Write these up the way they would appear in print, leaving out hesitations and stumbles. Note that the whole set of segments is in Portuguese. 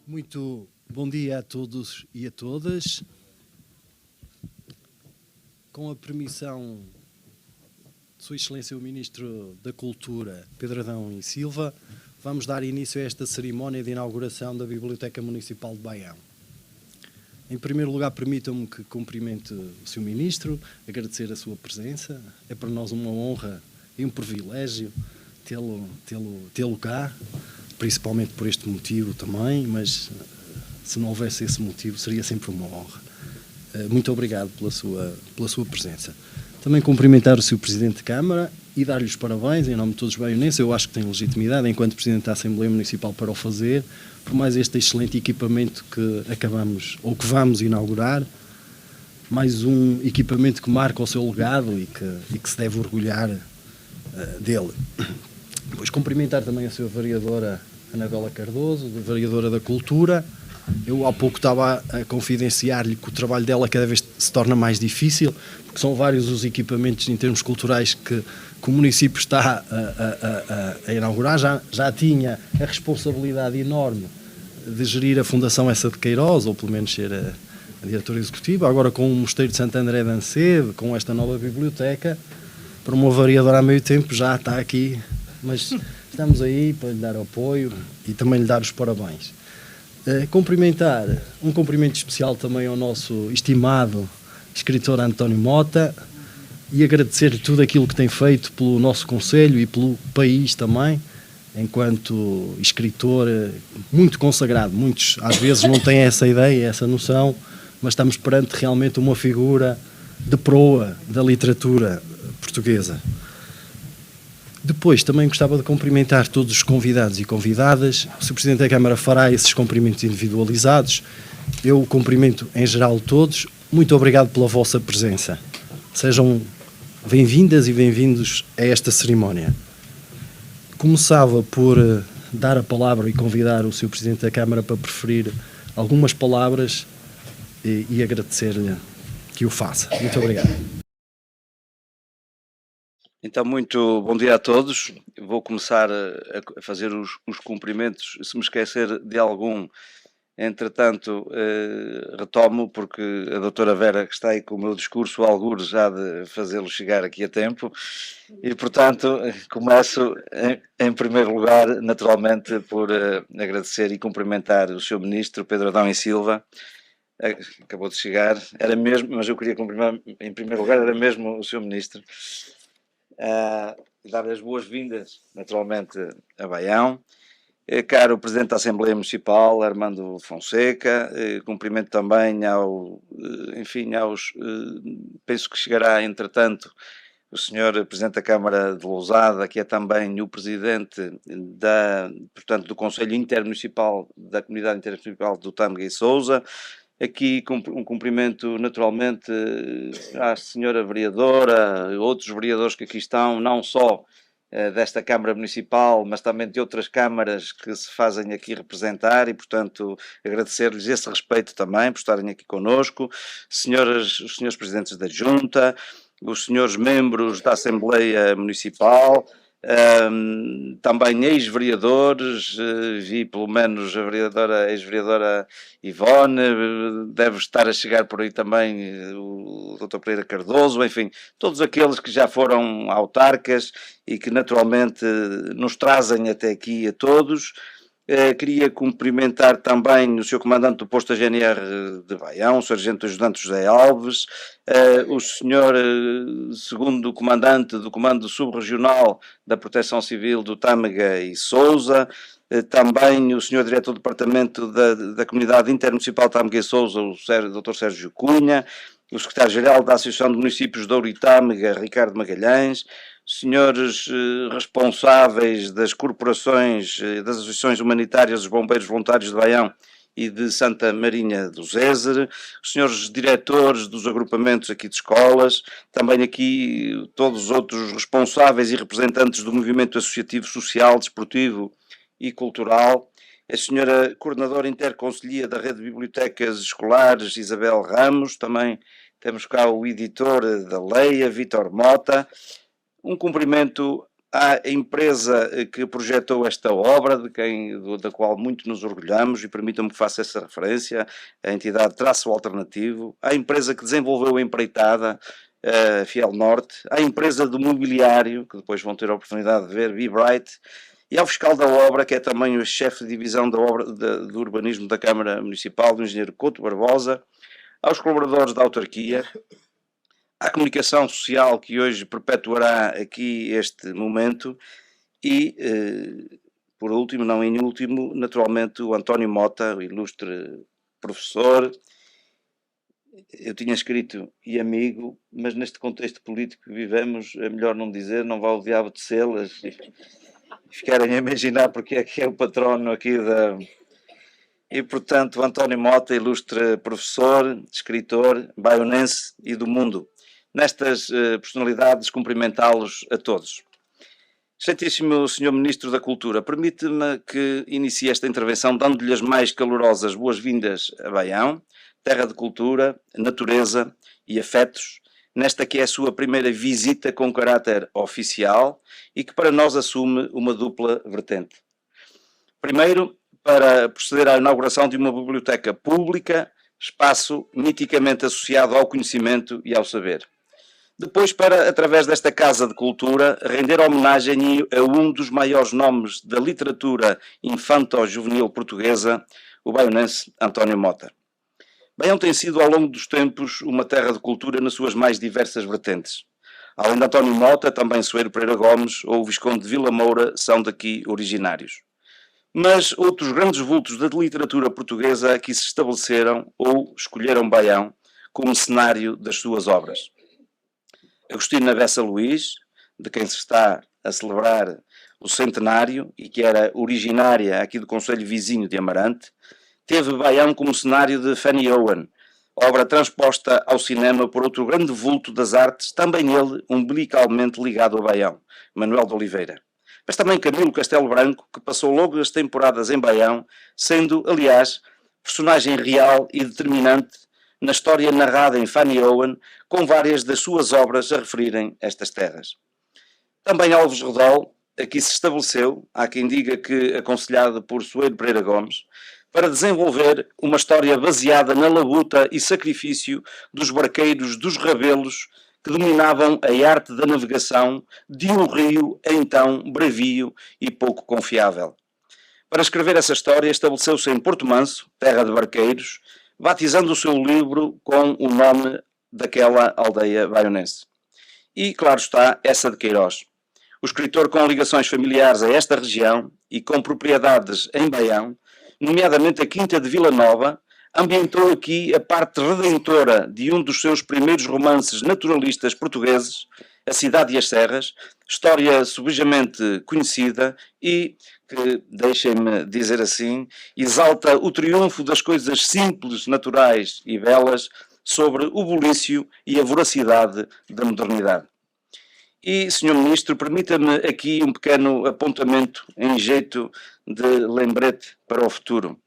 Muito bom dia a todos e a todas. Com a permissão de Sua Excelência o Ministro da Cultura, Pedro Adão e Silva, vamos dar início a esta cerimónia de inauguração da Biblioteca Municipal de Baião. Em primeiro lugar, permitam-me que cumprimente o Sr. Ministro, agradecer a sua presença. É para nós uma honra e um privilégio tê-lo cá, principalmente por este motivo também, mas se não houvesse esse motivo seria sempre uma honra. Muito obrigado pela sua presença. Também cumprimentar o Sr. Presidente de Câmara e dar-lhe os parabéns em nome de todos os baionenses. Eu acho que tem legitimidade enquanto Presidente da Assembleia Municipal para o fazer, por mais este excelente equipamento que acabamos, ou que vamos inaugurar, mais um equipamento que marca o seu legado e que se deve orgulhar dele. Depois cumprimentar também a sua vereadora Anabela Cardoso, vereadora da Cultura. Eu há pouco estava a confidenciar-lhe que o trabalho dela cada vez se torna mais difícil, porque são vários os equipamentos em termos culturais que o município está a inaugurar. Já tinha a responsabilidade enorme de gerir a Fundação Essa de Queiroz, ou pelo menos ser a diretora executiva, agora com o Mosteiro de Santo André de Ancede, com esta nova biblioteca. Para uma vereadora há meio tempo já está aqui, mas estamos aí para lhe dar apoio e também lhe dar os parabéns. Cumprimentar, um cumprimento especial também ao nosso estimado escritor António Mota e agradecer-lhe tudo aquilo que tem feito pelo nosso concelho e pelo país também, enquanto escritor muito consagrado. Muitos às vezes não têm essa ideia, essa noção, mas estamos perante realmente uma figura de proa da literatura portuguesa. Depois também gostava de cumprimentar todos os convidados e convidadas. O Sr. Presidente da Câmara fará esses cumprimentos individualizados. Eu cumprimento em geral todos. Muito obrigado pela vossa presença. Sejam bem-vindas e bem-vindos a esta cerimónia. Começava por dar a palavra e convidar o Sr. Presidente da Câmara para preferir algumas palavras e agradecer-lhe que o faça. Muito obrigado. Então, muito bom dia a todos. Vou começar a fazer os cumprimentos. Se me esquecer de algum, entretanto, retomo, porque a doutora Vera, que está aí com o meu discurso, algures já de fazê-lo chegar aqui a tempo. E, portanto, começo, em primeiro lugar, naturalmente, por agradecer e cumprimentar o Sr. Ministro, Pedro Adão e Silva. Acabou de chegar. Era mesmo, mas eu queria cumprimentar, em primeiro lugar, era mesmo o Sr. Ministro. Dar as boas-vindas, naturalmente, a Baião. Caro Presidente da Assembleia Municipal, Armando Fonseca, cumprimento também penso que chegará, entretanto, o Sr. Presidente da Câmara de Lousada, que é também o Presidente do Conselho Intermunicipal, da Comunidade Intermunicipal do Tâmega e Sousa. Aqui um cumprimento naturalmente à senhora vereadora, outros vereadores que aqui estão, não só desta Câmara Municipal, mas também de outras câmaras que se fazem aqui representar e, portanto, agradecer-lhes esse respeito também por estarem aqui connosco, os senhores presidentes da Junta, os senhores membros da Assembleia Municipal, também ex-vereadores, vi pelo menos a ex-vereadora Ivone, deve estar a chegar por aí também o Dr. Pereira Cardoso, enfim, todos aqueles que já foram autarcas e que naturalmente nos trazem até aqui a todos. Queria cumprimentar também o Sr. Comandante do Posto da GNR de Baião, o Sargento Ajudante José Alves, o Sr. Segundo Comandante do Comando Subregional da Proteção Civil do Tâmega e Sousa, também o Sr. Diretor do Departamento da Comunidade Intermunicipal Tâmega e Sousa, o Dr. Sérgio Cunha, o Secretário-Geral da Associação de Municípios de Ouro e Tâmega, Ricardo Magalhães, senhores responsáveis das corporações, das associações humanitárias dos Bombeiros Voluntários de Baião e de Santa Marinha do Zézer, os senhores diretores dos agrupamentos aqui de escolas, também aqui todos os outros responsáveis e representantes do movimento associativo social, desportivo e cultural, a senhora coordenadora interconselhia da Rede de Bibliotecas Escolares, Isabel Ramos, também temos cá o editor da Leia, Vítor Mota. Um cumprimento à empresa que projetou esta obra, da qual muito nos orgulhamos, e permitam-me que faça essa referência, a entidade Traço Alternativo, à empresa que desenvolveu a empreitada, Fiel Norte, à empresa do mobiliário, que depois vão ter a oportunidade de ver, Be Bright, e ao fiscal da obra, que é também o chefe de divisão da obra do urbanismo da Câmara Municipal, do engenheiro Couto Barbosa, aos colaboradores da autarquia, à comunicação social que hoje perpetuará aqui este momento e, por último, não em último, naturalmente o António Mota, o ilustre professor. Eu tinha escrito e amigo, mas neste contexto político que vivemos é melhor não dizer, não vá o diabo de selas e ficarem a imaginar porque é que é o patrono aqui da... E, portanto, o António Mota, ilustre professor, escritor, baionense e do mundo. Nestas personalidades, cumprimentá-los a todos. Excelentíssimo Sr. Ministro da Cultura, permite-me que inicie esta intervenção dando-lhe as mais calorosas boas-vindas a Baião, terra de cultura, natureza e afetos, nesta que é a sua primeira visita com caráter oficial e que para nós assume uma dupla vertente. Primeiro, para proceder à inauguração de uma biblioteca pública, espaço miticamente associado ao conhecimento e ao saber. Depois, para, através desta Casa de Cultura, render homenagem a um dos maiores nomes da literatura infanto-juvenil portuguesa, o baionense António Mota. Baião tem sido, ao longo dos tempos, uma terra de cultura nas suas mais diversas vertentes. Além de António Mota, também Soeiro Pereira Gomes ou o Visconde de Vila Moura são daqui originários. Mas outros grandes vultos da literatura portuguesa aqui se estabeleceram ou escolheram Baião como cenário das suas obras. Agostina Bessa Luís, de quem se está a celebrar o centenário e que era originária aqui do concelho vizinho de Amarante, teve Baião como cenário de Fanny Owen, obra transposta ao cinema por outro grande vulto das artes, também ele umbilicalmente ligado a Baião, Manuel de Oliveira. Mas também Camilo Castelo Branco, que passou longas temporadas em Baião, sendo, aliás, personagem real e determinante na história narrada em Fanny Owen, com várias das suas obras a referirem estas terras. Também Alves Redol aqui se estabeleceu, há quem diga que aconselhado por Soeiro Pereira Gomes, para desenvolver uma história baseada na labuta e sacrifício dos barqueiros dos Rabelos que dominavam a arte da navegação de um rio então bravio e pouco confiável. Para escrever essa história estabeleceu-se em Porto Manso, terra de barqueiros, batizando o seu livro com o nome daquela aldeia baionense. E, claro está, essa de Queiroz. O escritor com ligações familiares a esta região e com propriedades em Baião, nomeadamente a Quinta de Vila Nova, ambientou aqui a parte redentora de um dos seus primeiros romances naturalistas portugueses, A Cidade e as Serras, história subejamente conhecida e que, deixem-me dizer assim, exalta o triunfo das coisas simples, naturais e belas sobre o bulício e a voracidade da modernidade. E, Sr. Ministro, permita-me aqui um pequeno apontamento em jeito de lembrete para o futuro.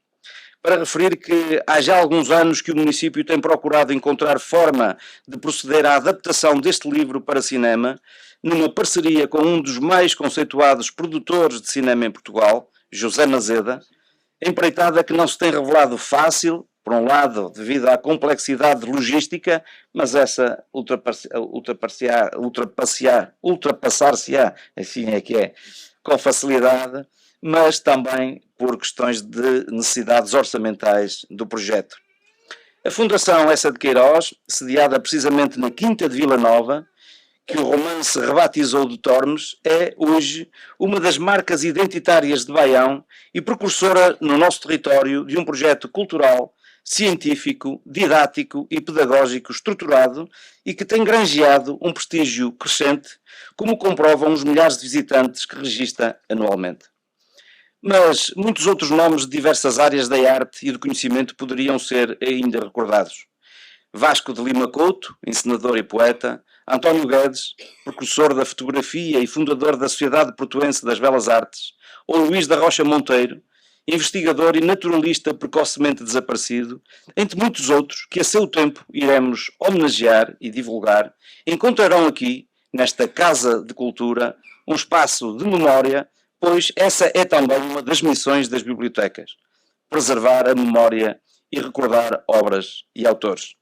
Para referir que há já alguns anos que o município tem procurado encontrar forma de proceder à adaptação deste livro para cinema, numa parceria com um dos mais conceituados produtores de cinema em Portugal, José Mazeda, empreitada que não se tem revelado fácil, por um lado, devido à complexidade logística, mas essa ultrapassar-se-á, assim é que é, com facilidade, mas também por questões de necessidades orçamentais do projeto. A Fundação Essa de Queiroz, sediada precisamente na Quinta de Vila Nova, que o romance rebatizou de Tormes, é hoje uma das marcas identitárias de Baião e precursora no nosso território de um projeto cultural, científico, didático e pedagógico estruturado e que tem granjeado um prestígio crescente, como comprovam os milhares de visitantes que registra anualmente. Mas muitos outros nomes de diversas áreas da arte e do conhecimento poderiam ser ainda recordados. Vasco de Lima Couto, encenador e poeta, António Guedes, precursor da fotografia e fundador da Sociedade Portuense das Belas Artes, ou Luís da Rocha Monteiro, investigador e naturalista precocemente desaparecido, entre muitos outros que a seu tempo iremos homenagear e divulgar, encontrarão aqui, nesta Casa de Cultura, um espaço de memória, pois essa é também uma das missões das bibliotecas: preservar a memória e recordar obras e autores.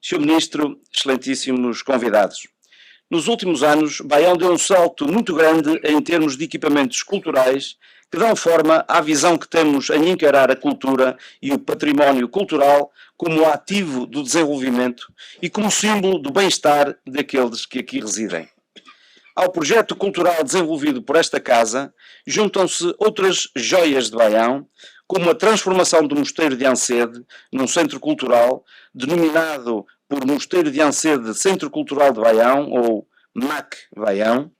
Sr. Ministro, excelentíssimos convidados, nos últimos anos, Baião deu um salto muito grande em termos de equipamentos culturais que dão forma à visão que temos em encarar a cultura e o património cultural como ativo do desenvolvimento e como símbolo do bem-estar daqueles que aqui residem. Ao projeto cultural desenvolvido por esta Casa, juntam-se outras joias de Baião, como a transformação do Mosteiro de Ancede num centro cultural, denominado por Mosteiro de Ancede Centro Cultural de Baião, ou MAC Baião,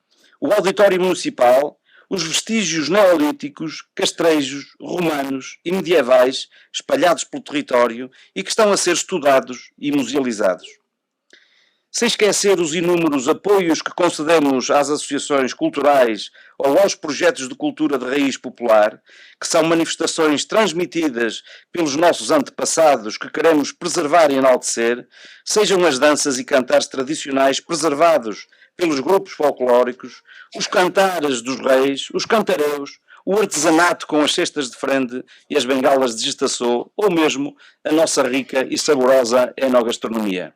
o Auditório Municipal, os vestígios neolíticos, castrejos, romanos e medievais espalhados pelo território e que estão a ser estudados e musealizados. Sem esquecer os inúmeros apoios que concedemos às associações culturais ou aos projetos de cultura de raiz popular, que são manifestações transmitidas pelos nossos antepassados que queremos preservar e enaltecer, sejam as danças e cantares tradicionais preservados pelos grupos folclóricos, os cantares dos reis, os cantareus, o artesanato com as cestas de frende e as bengalas de gestação, ou mesmo a nossa rica e saborosa enogastronomia.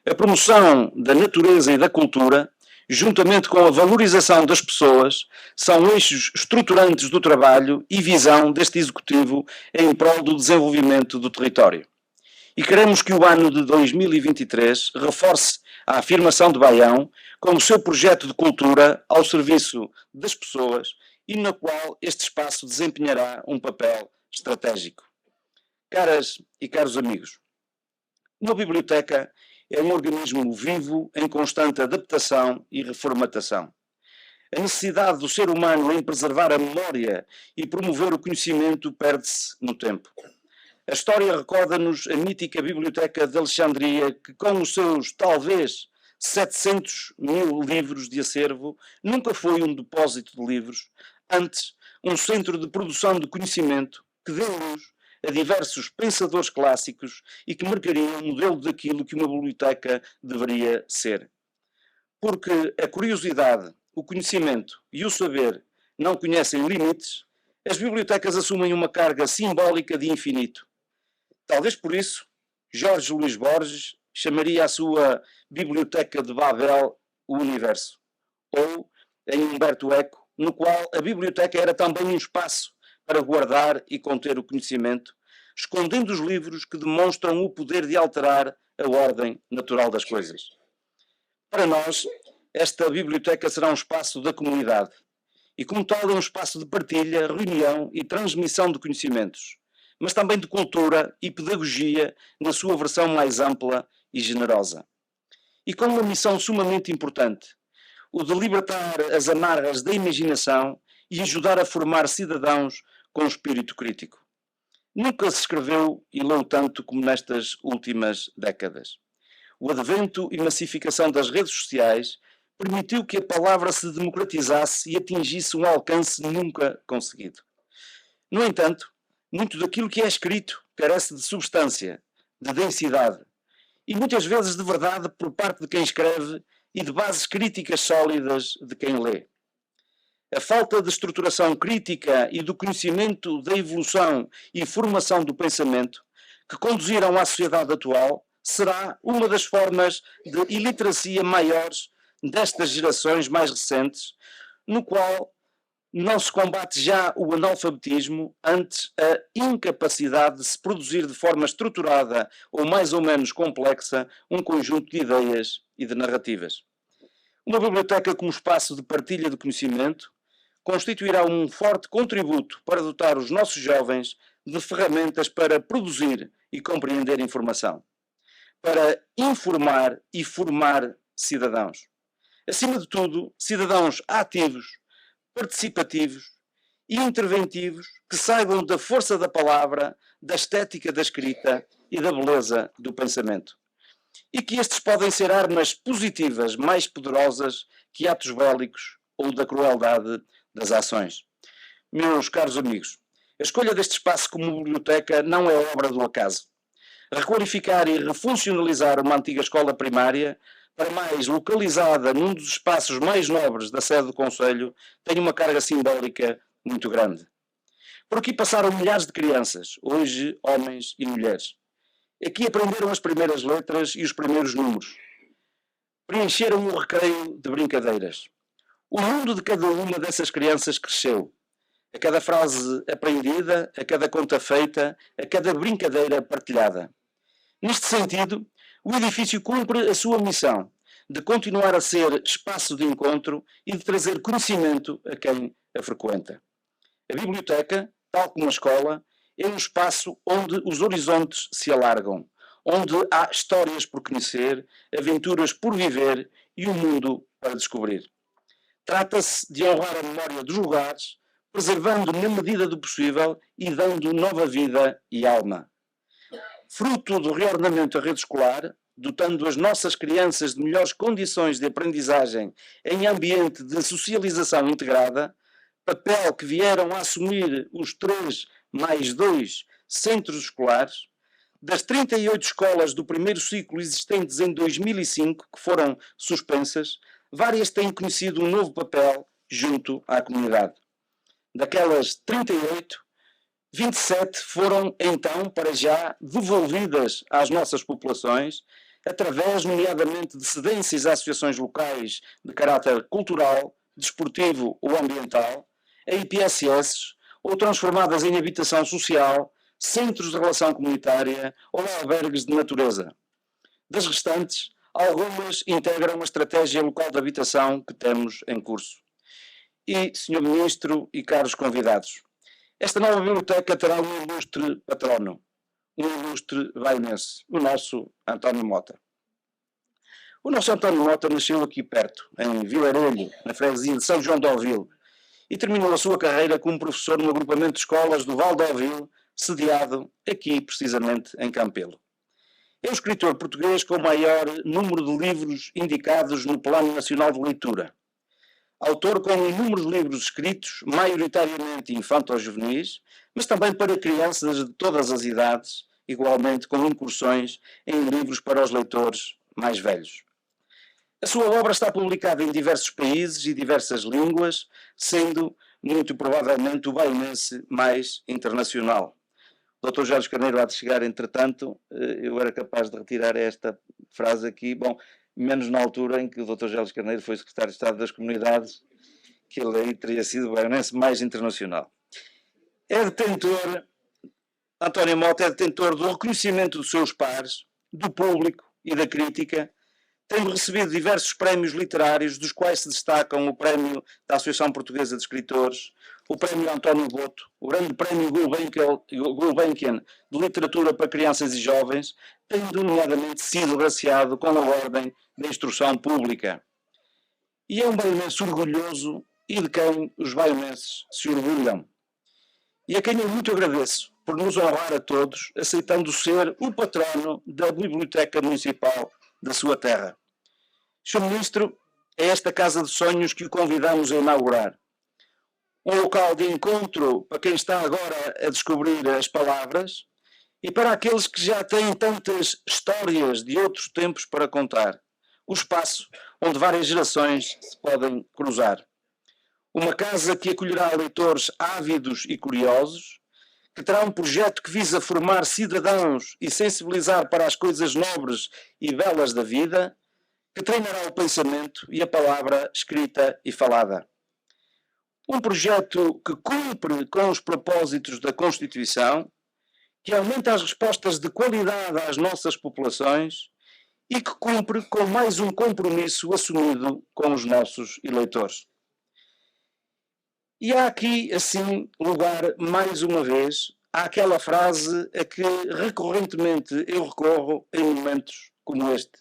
A promoção da natureza e da cultura, juntamente com a valorização das pessoas, são eixos estruturantes do trabalho e visão deste Executivo em prol do desenvolvimento do território. E queremos que o ano de 2023 reforce a afirmação de Baião como seu projeto de cultura ao serviço das pessoas e no qual este espaço desempenhará um papel estratégico. Caras e caros amigos, uma biblioteca é um organismo vivo em constante adaptação e reformatação. A necessidade do ser humano em preservar a memória e promover o conhecimento perde-se no tempo. A história recorda-nos a mítica Biblioteca de Alexandria, que com os seus, talvez, 700 mil livros de acervo, nunca foi um depósito de livros, antes um centro de produção de conhecimento que deu luz a diversos pensadores clássicos e que marcariam um modelo daquilo que uma biblioteca deveria ser. Porque a curiosidade, o conhecimento e o saber não conhecem limites, as bibliotecas assumem uma carga simbólica de infinito. Talvez por isso, Jorge Luís Borges chamaria a sua Biblioteca de Babel o Universo. Ou, em Humberto Eco, no qual a biblioteca era também um espaço para guardar e conter o conhecimento, escondendo os livros que demonstram o poder de alterar a ordem natural das coisas. Para nós, esta biblioteca será um espaço da comunidade e, como tal, é um espaço de partilha, reunião e transmissão de conhecimentos, mas também de cultura e pedagogia na sua versão mais ampla e generosa. E com uma missão sumamente importante, o de libertar as amarras da imaginação e ajudar a formar cidadãos com espírito crítico. Nunca se escreveu e leu tanto como nestas últimas décadas. O advento e massificação das redes sociais permitiu que a palavra se democratizasse e atingisse um alcance nunca conseguido. No entanto, muito daquilo que é escrito carece de substância, de densidade e muitas vezes de verdade por parte de quem escreve e de bases críticas sólidas de quem lê. A falta de estruturação crítica e do conhecimento da evolução e formação do pensamento que conduziram à sociedade atual será uma das formas de iliteracia maiores destas gerações mais recentes, no qual não se combate já o analfabetismo, antes a incapacidade de se produzir de forma estruturada ou mais ou menos complexa um conjunto de ideias e de narrativas. Uma biblioteca como espaço de partilha de conhecimento constituirá um forte contributo para dotar os nossos jovens de ferramentas para produzir e compreender informação, para informar e formar cidadãos. Acima de tudo, cidadãos ativos, participativos e interventivos que saibam da força da palavra, da estética da escrita e da beleza do pensamento. E que estes podem ser armas positivas mais poderosas que atos bélicos ou da crueldade das ações. Meus caros amigos, a escolha deste espaço como biblioteca não é obra do acaso. Requalificar e refuncionalizar uma antiga escola primária para mais localizada num dos espaços mais nobres da sede do Conselho, tem uma carga simbólica muito grande. Por aqui passaram milhares de crianças, hoje homens e mulheres. Aqui aprenderam as primeiras letras e os primeiros números. Preencheram o recreio de brincadeiras. O mundo de cada uma dessas crianças cresceu. A cada frase aprendida, a cada conta feita, a cada brincadeira partilhada. Neste sentido, o edifício cumpre a sua missão de continuar a ser espaço de encontro e de trazer conhecimento a quem a frequenta. A biblioteca, tal como a escola, é um espaço onde os horizontes se alargam, onde há histórias por conhecer, aventuras por viver e um mundo para descobrir. Trata-se de honrar a memória dos lugares, preservando na medida do possível e dando nova vida e alma. Fruto do reordenamento da rede escolar, dotando as nossas crianças de melhores condições de aprendizagem em ambiente de socialização integrada, papel que vieram a assumir os 3 mais 2 centros escolares, das 38 escolas do primeiro ciclo existentes em 2005, que foram suspensas, várias têm conhecido um novo papel junto à comunidade. Daquelas 38, 27 foram, então, para já, devolvidas às nossas populações, através, nomeadamente, de cedências a associações locais de caráter cultural, desportivo ou ambiental, a IPSS, ou transformadas em habitação social, centros de relação comunitária ou albergues de natureza. Das restantes, algumas integram a estratégia local de habitação que temos em curso. E, Sr. Ministro e caros convidados, esta nova biblioteca terá um ilustre patrono, um ilustre baionense, o nosso António Mota. O nosso António Mota nasceu aqui perto, em Vilarelho, na freguesia de São João de Ovil, e terminou a sua carreira como professor no agrupamento de escolas do Val de Ovil, sediado aqui, precisamente, em Campelo. É o escritor português com o maior número de livros indicados no Plano Nacional de Leitura. Autor com inúmeros livros escritos, maioritariamente infanto-juvenis, mas também para crianças de todas as idades, igualmente com incursões em livros para os leitores mais velhos. A sua obra está publicada em diversos países e diversas línguas, sendo, muito provavelmente, o baionense mais internacional. O Dr. Jorge Carneiro há de chegar, entretanto, eu era capaz de retirar esta frase aqui, bom, menos na altura em que o Dr. Jorge Carneiro foi secretário de Estado das Comunidades, que ele aí teria sido o baionense mais internacional. É detentor, António Mota é detentor do reconhecimento dos seus pares, do público e da crítica. Tem recebido diversos prémios literários, dos quais se destacam o Prémio da Associação Portuguesa de Escritores, o Prémio António Boto, o Grande Prémio Gulbenkian de Literatura para Crianças e Jovens, tendo nomeadamente sido agraciado com a Ordem da Instrução Pública. E é um baionense orgulhoso e de quem os baionenses se orgulham. E a quem eu muito agradeço por nos honrar a todos, aceitando ser o patrono da Biblioteca Municipal da sua terra. Sr. Ministro, é esta Casa de Sonhos que o convidamos a inaugurar. Um local de encontro para quem está agora a descobrir as palavras e para aqueles que já têm tantas histórias de outros tempos para contar. O espaço onde várias gerações se podem cruzar. Uma casa que acolherá leitores ávidos e curiosos, que terá um projeto que visa formar cidadãos e sensibilizar para as coisas nobres e belas da vida, que treinará o pensamento e a palavra escrita e falada. Um projeto que cumpre com os propósitos da Constituição, que aumenta as respostas de qualidade às nossas populações e que cumpre com mais um compromisso assumido com os nossos eleitores. E há aqui, assim, lugar, mais uma vez, àquela frase a que recorrentemente eu recorro em momentos como este,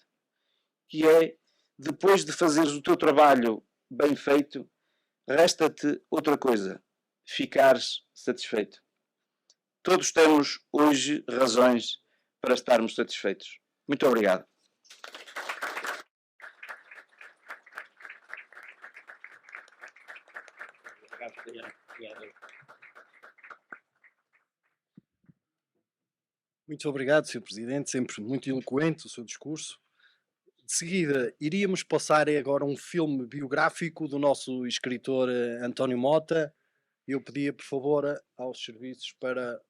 que é: depois de fazeres o teu trabalho bem feito, resta-te outra coisa, ficares satisfeito. Todos temos hoje razões para estarmos satisfeitos. Muito obrigado. Muito obrigado, Sr. Presidente, sempre muito eloquente o seu discurso. De seguida, iríamos passar agora um filme biográfico do nosso escritor António Mota. Eu pedia, por favor, aos serviços para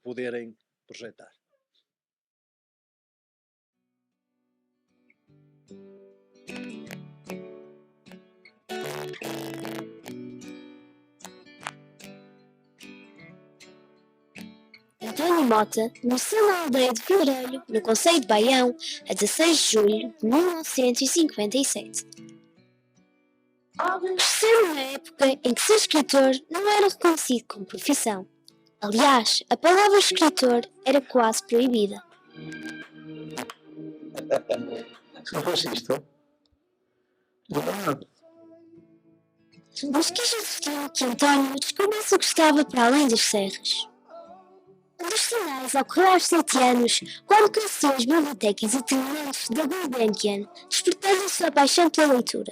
poderem projetar. António Mota nasceu na aldeia de Pedrelho, no concelho de Baião, a 16 de julho de 1957. Cresceu numa época em que ser escritor não era reconhecido como profissão. Aliás, a palavra escritor era quase proibida. Não fosse isto? Mas quis assistir que António descobrisse o que estava para além das serras. Um dos sinais ocorreu aos 7 anos, quando conheceu as bibliotecas itinerantes da Gulbenkian, despertando a sua paixão pela leitura.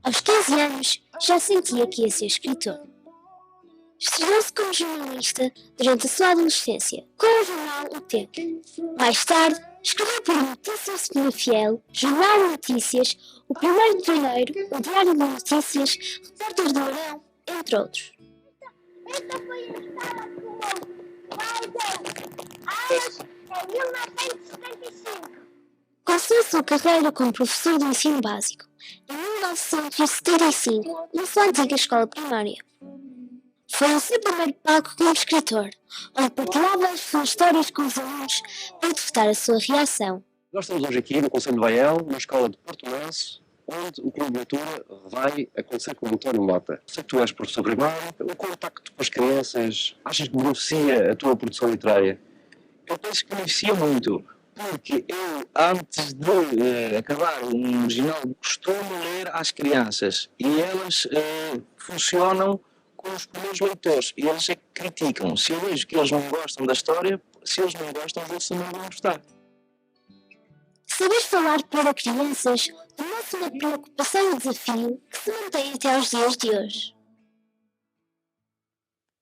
Aos 15 anos, já sentia que ia ser escritor. Estreou-se como jornalista durante a sua adolescência, com o jornal O Tempo. Mais tarde, escreveu para Notícias Segunda Fiel, Jornal de Notícias, O Primeiro de Janeiro, o Diário de Notícias, Repórter do Arão, entre outros. Esta foi a história do aulas em 1975. Começou a sua carreira como professor de ensino básico, em 1975, na sua antiga escola primária. Foi o seu primeiro palco como escritor, onde partilhava as suas histórias com os alunos para detectar a sua reação. Nós estamos hoje aqui no Conselho de Baião, na escola de Porto Manso, onde o Clube de Leitura vai acontecer com o António Mota. Sei que tu és professor primário, o contacto com as crianças, achas que beneficia a tua produção literária? Eu penso que beneficia muito, porque eu, antes de acabar um original, costumo ler às crianças e elas funcionam com os primeiros leitores e eles é que criticam. Se eu vejo que eles não gostam da história, se eles não gostam, eles também vão gostar. Saber falar para crianças tornou-se uma preocupação e desafio que se mantém até aos dias de hoje.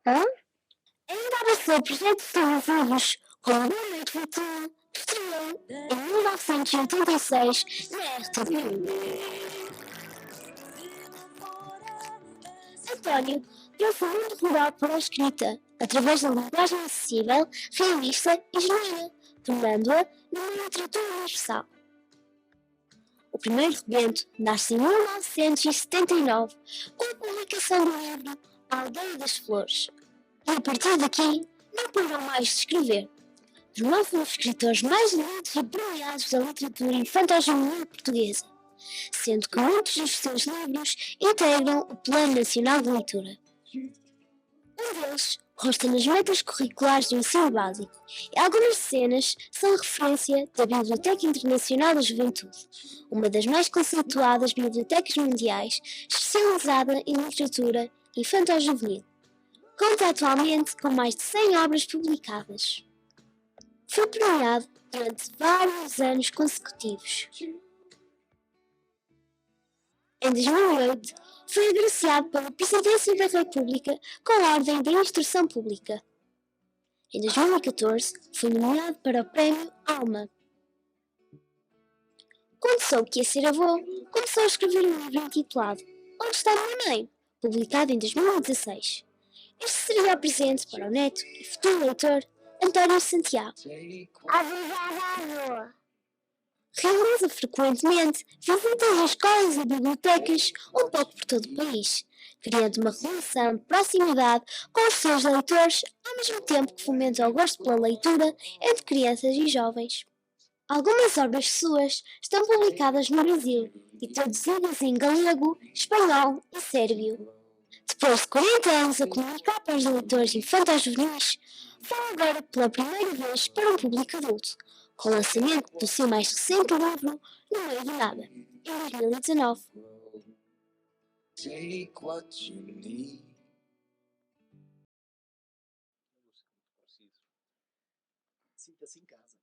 Ainda abraçou projetos televisivos como Boa Noite Vitina, que estreou em 1986 na RTP. António trouxe o mundo rural para a escrita, através da linguagem acessível, realista e genuína, tornando-a numa literatura universal. O primeiro rebento nasce em 1979, com a publicação do livro A Aldeia das Flores. E a partir daqui, não parou mais de escrever. Tornou-se um dos escritores mais lidos e premiados da literatura infantil-juvenil portuguesa, sendo que muitos dos seus livros integram o Plano Nacional de Leitura. Um deles consta nas metas curriculares do ensino básico e algumas cenas são referência da Biblioteca Internacional da Juventude, uma das mais conceituadas bibliotecas mundiais especializada em literatura infantil-juvenil. Conta atualmente com mais de 100 obras publicadas. Foi premiado durante vários anos consecutivos. Em 2008, foi agraciado pela Presidência da República com a Ordem da Instrução Pública. Em 2014, foi nomeado para o Prémio Alma. Quando soube que ia ser avô, começou a escrever um livro intitulado Onde está a minha mãe?, publicado em 2016. Este seria o presente para o neto e futuro leitor António Santiago. Obrigada, avô! Realiza frequentemente visitas a escolas e bibliotecas um pouco por todo o país, criando uma relação de proximidade com os seus leitores, ao mesmo tempo que fomenta o gosto pela leitura entre crianças e jovens. Algumas obras suas estão publicadas no Brasil e traduzidas em galego, espanhol e sérbio. Depois de 40 anos a comunicar para os leitores infantis-juvenis, fala agora pela primeira vez para um público adulto, com o lançamento do seu mais recente livro, No Meio de Nada, em 2019. Sinta-se em casa.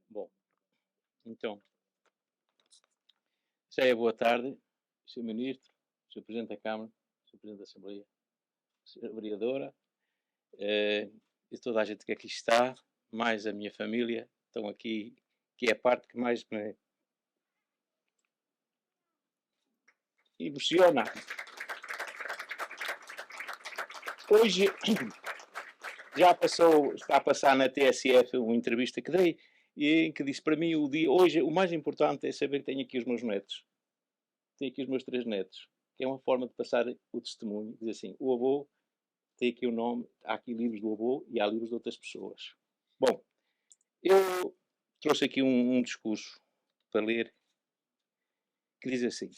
Bom, então, já é boa tarde, Sr. Ministro, Sr. Presidente da Câmara, Sr. Presidente da Assembleia, Sra. Vereadora, e toda a gente que aqui está, mais a minha família, estão aqui, que é a parte que mais me emociona. Hoje já passou, está a passar na TSF uma entrevista que dei, e em que disse para mim hoje o mais importante é saber que tenho aqui os meus netos. Tenho aqui os meus 3 netos, que é uma forma de passar o testemunho, dizer assim, o avô tem aqui o nome, há aqui livros do avô e há livros de outras pessoas. Bom, eu trouxe aqui um discurso para ler, que diz assim: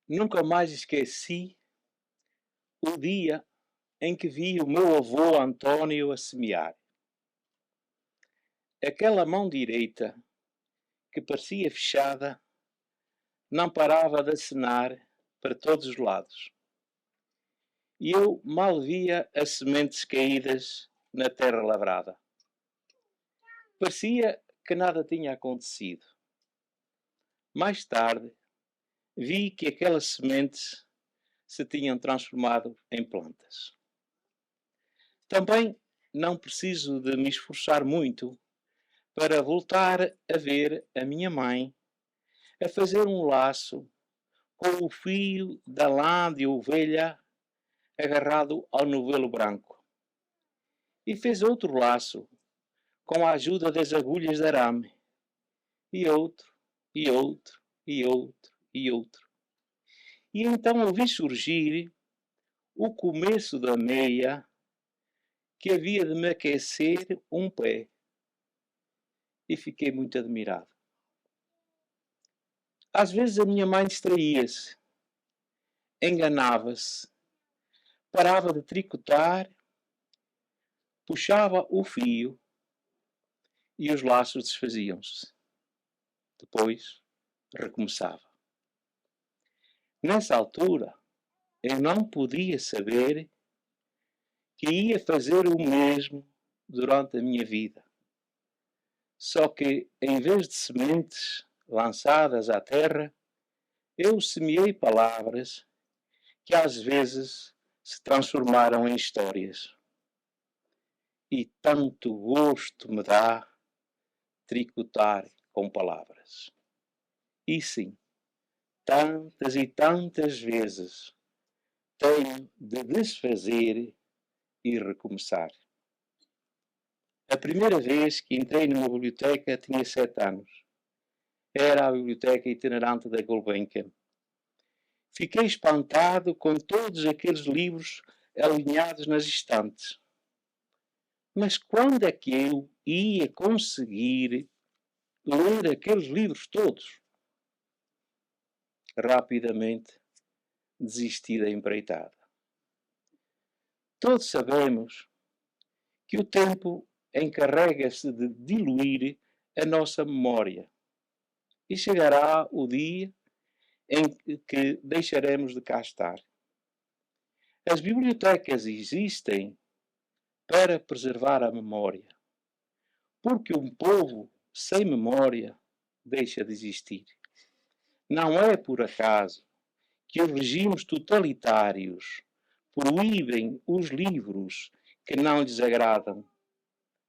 nunca mais esqueci o dia em que vi o meu avô António a semear. Aquela mão direita, que parecia fechada, não parava de acenar para todos os lados. E eu mal via as sementes caídas na terra lavrada. Parecia que nada tinha acontecido. Mais tarde, vi que aquelas sementes se tinham transformado em plantas. Também não preciso de me esforçar muito para voltar a ver a minha mãe a fazer um laço com o fio da lã de ovelha agarrado ao novelo branco. E fez outro laço com a ajuda das agulhas de arame. E outro, e outro, e outro, e outro. E então eu vi surgir o começo da meia que havia de me aquecer um pé. E fiquei muito admirado. Às vezes a minha mãe distraía-se, enganava-se, parava de tricotar, puxava o fio e os laços desfaziam-se. Depois recomeçava. Nessa altura, eu não podia saber que ia fazer o mesmo durante a minha vida. Só que, em vez de sementes lançadas à terra, eu semeei palavras que às vezes se transformaram em histórias. E tanto gosto me dá tricotar com palavras. E sim, tantas e tantas vezes tenho de desfazer e recomeçar. A primeira vez que entrei numa biblioteca tinha 7 anos. Era a biblioteca itinerante da Gulbenkian. Fiquei espantado com todos aqueles livros alinhados nas estantes. Mas quando é que eu ia conseguir ler aqueles livros todos? Rapidamente desisti da empreitada. Todos sabemos que o tempo encarrega-se de diluir a nossa memória e chegará o dia em que deixaremos de cá estar. As bibliotecas existem para preservar a memória, porque um povo sem memória deixa de existir. Não é por acaso que os regimes totalitários proíbem os livros que não lhes agradam,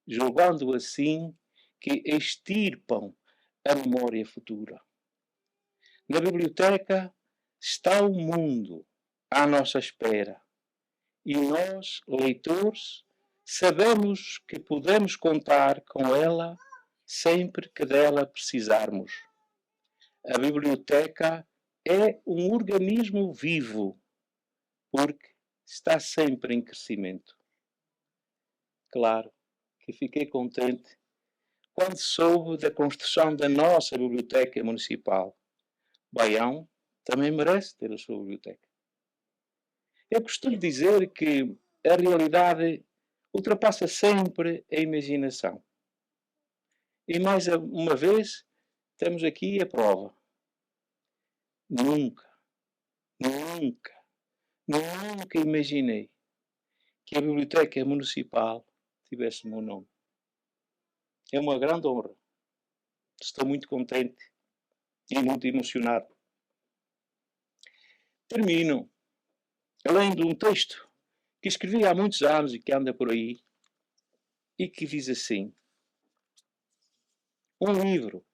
julgando assim que extirpam a memória futura. Na biblioteca está o mundo à nossa espera e nós, leitores, sabemos que podemos contar com ela sempre que dela precisarmos. A biblioteca é um organismo vivo, porque está sempre em crescimento. Claro que fiquei contente quando soube da construção da nossa biblioteca municipal. Baião também merece ter a sua biblioteca. Eu costumo dizer que a realidade ultrapassa sempre a imaginação. E mais uma vez, temos aqui a prova. Nunca imaginei que a Biblioteca Municipal tivesse o meu nome. É uma grande honra. Estou muito contente e muito emocionado. Termino lendo um texto que escrevi há muitos anos e que anda por aí e que diz assim: um livro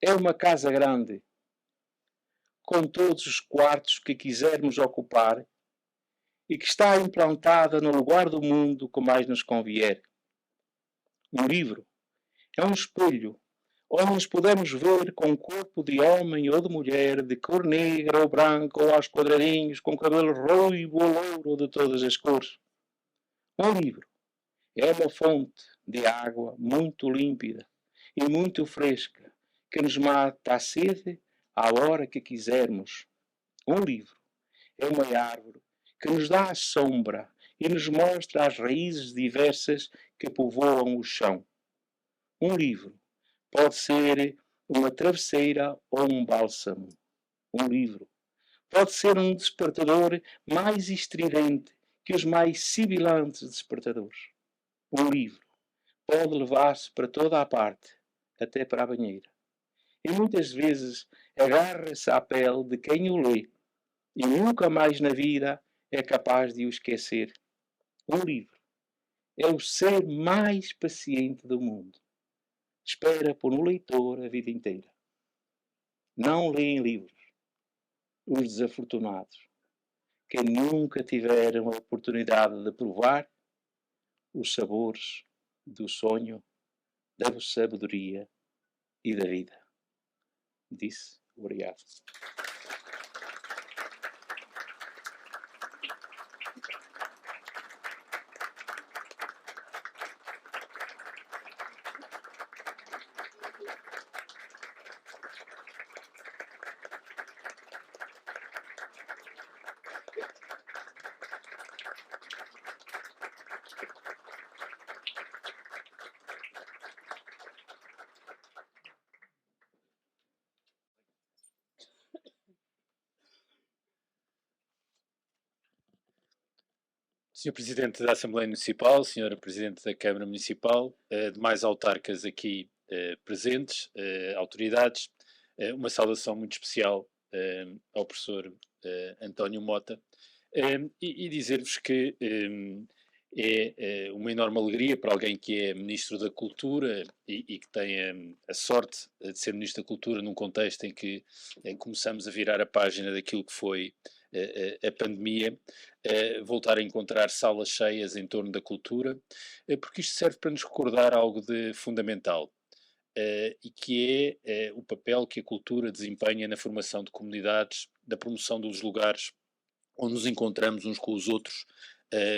é uma casa grande com todos os quartos que quisermos ocupar e que está implantada no lugar do mundo que mais nos convier. Um livro é um espelho onde nos podemos ver com corpo de homem ou de mulher, de cor negra ou branca ou aos quadradinhos, com cabelo ruivo ou louro ou de todas as cores. Um livro é uma fonte de água muito límpida e muito fresca que nos mata a sede à hora que quisermos. Um livro é uma árvore que nos dá a sombra e nos mostra as raízes diversas que povoam o chão. Um livro pode ser uma travesseira ou um bálsamo. Um livro pode ser um despertador mais estridente que os mais sibilantes despertadores. Um livro pode levar-se para toda a parte, até para a banheira. E muitas vezes agarra-se à pele de quem o lê e nunca mais na vida é capaz de o esquecer. Um livro é o ser mais paciente do mundo. Espera por um leitor a vida inteira. Não leem livros os desafortunados, que nunca tiveram a oportunidade de provar os sabores do sonho, da sabedoria e da vida. Disse, obrigado. Senhor Presidente da Assembleia Municipal, Senhora Presidente da Câmara Municipal, demais autarcas aqui presentes, autoridades, uma saudação muito especial ao professor António Mota e dizer-vos que é uma enorme alegria para alguém que é Ministro da Cultura e que tem a sorte de ser Ministro da Cultura num contexto em que começamos a virar a página daquilo que foi a pandemia, voltar a encontrar salas cheias em torno da cultura, porque isto serve para nos recordar algo de fundamental, e que é o papel que a cultura desempenha na formação de comunidades, da promoção dos lugares onde nos encontramos uns com os outros,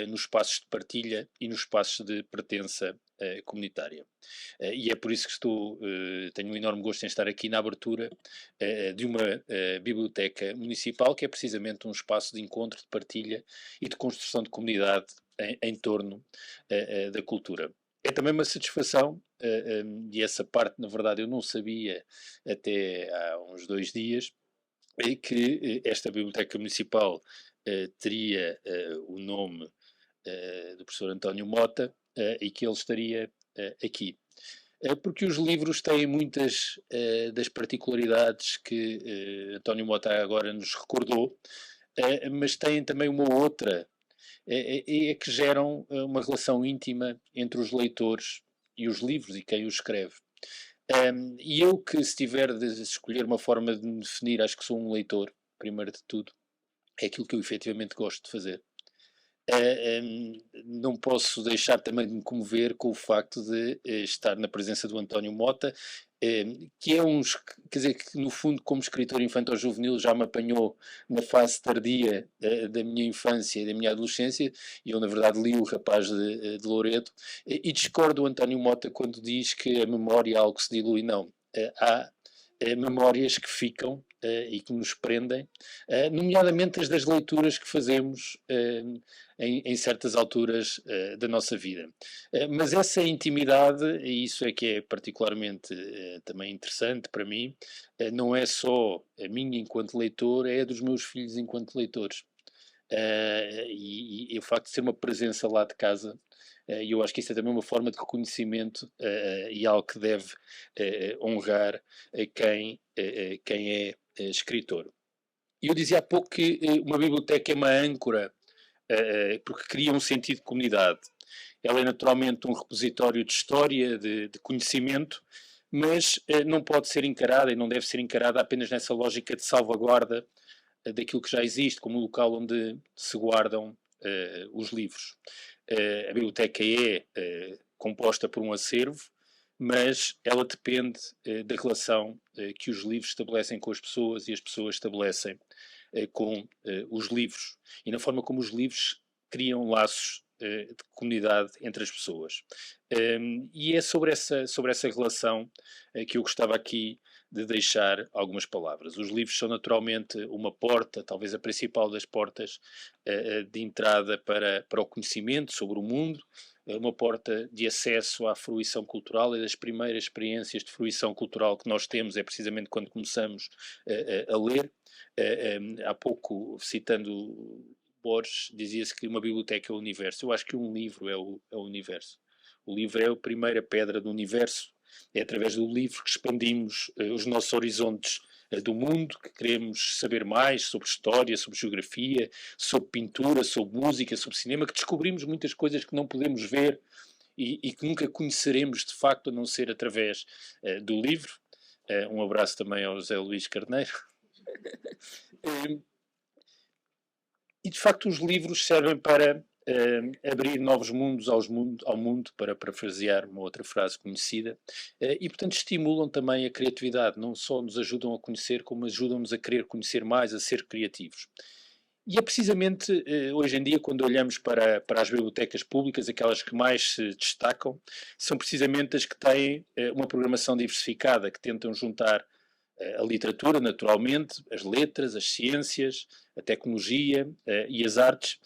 nos espaços de partilha e nos espaços de pertença comunitária. E é por isso que tenho um enorme gosto em estar aqui na abertura de uma biblioteca municipal, que é precisamente um espaço de encontro, de partilha e de construção de comunidade em torno da cultura. É também uma satisfação, e essa parte, na verdade, eu não sabia até há uns 2 dias, que esta biblioteca municipal teria o nome do professor António Mota e que ele estaria aqui. Porque os livros têm muitas das particularidades que António Mota agora nos recordou, mas têm também uma outra, é que geram uma relação íntima entre os leitores e os livros e quem os escreve. E eu que, se tiver de escolher uma forma de me definir, acho que sou um leitor, primeiro de tudo. É aquilo que eu efetivamente gosto de fazer. Não posso deixar também de me comover com o facto de estar na presença do António Mota, que é quer dizer, que no fundo, como escritor infanto-juvenil, já me apanhou na fase tardia da minha infância e da minha adolescência, e eu, na verdade, li O Rapaz de Loreto, e discordo do António Mota quando diz que a memória é algo que se dilui. Não. Há memórias que ficam e que nos prendem, nomeadamente as das leituras que fazemos em certas alturas da nossa vida. Mas essa intimidade, e isso é que é particularmente também interessante para mim, não é só a minha enquanto leitor, é a dos meus filhos enquanto leitores. E o facto de ser uma presença lá de casa, e eu acho que isso é também uma forma de reconhecimento e algo que deve honrar quem é escritor. Eu dizia há pouco que uma biblioteca é uma âncora, porque cria um sentido de comunidade. Ela é naturalmente um repositório de história, de conhecimento, mas não pode ser encarada e não deve ser encarada apenas nessa lógica de salvaguarda daquilo que já existe, como um local onde se guardam os livros. A biblioteca é composta por um acervo, mas ela depende da relação que os livros estabelecem com as pessoas e as pessoas estabelecem com os livros e na forma como os livros criam laços de comunidade entre as pessoas. E é sobre essa relação que eu gostava aqui de deixar algumas palavras. Os livros são naturalmente uma porta, talvez a principal das portas de entrada para o conhecimento sobre o mundo, uma porta de acesso à fruição cultural, e das primeiras experiências de fruição cultural que nós temos é precisamente quando começamos a ler. Há pouco, citando Borges, dizia-se que uma biblioteca é o universo. Eu acho que um livro é o universo. O livro é a primeira pedra do universo. É através do livro que expandimos os nossos horizontes do mundo, que queremos saber mais sobre história, sobre geografia, sobre pintura, sobre música, sobre cinema, que descobrimos muitas coisas que não podemos ver e que nunca conheceremos de facto, a não ser através do livro. Um abraço também ao José Luís Carneiro. E de facto os livros servem para abrir novos mundos ao mundo, para parafrasear uma outra frase conhecida, e portanto estimulam também a criatividade, não só nos ajudam a conhecer, como ajudam-nos a querer conhecer mais, a ser criativos. E é precisamente hoje em dia, quando olhamos para as bibliotecas públicas, aquelas que mais se destacam, são precisamente as que têm uma programação diversificada, que tentam juntar a literatura, naturalmente, as letras, as ciências, a tecnologia e as artes.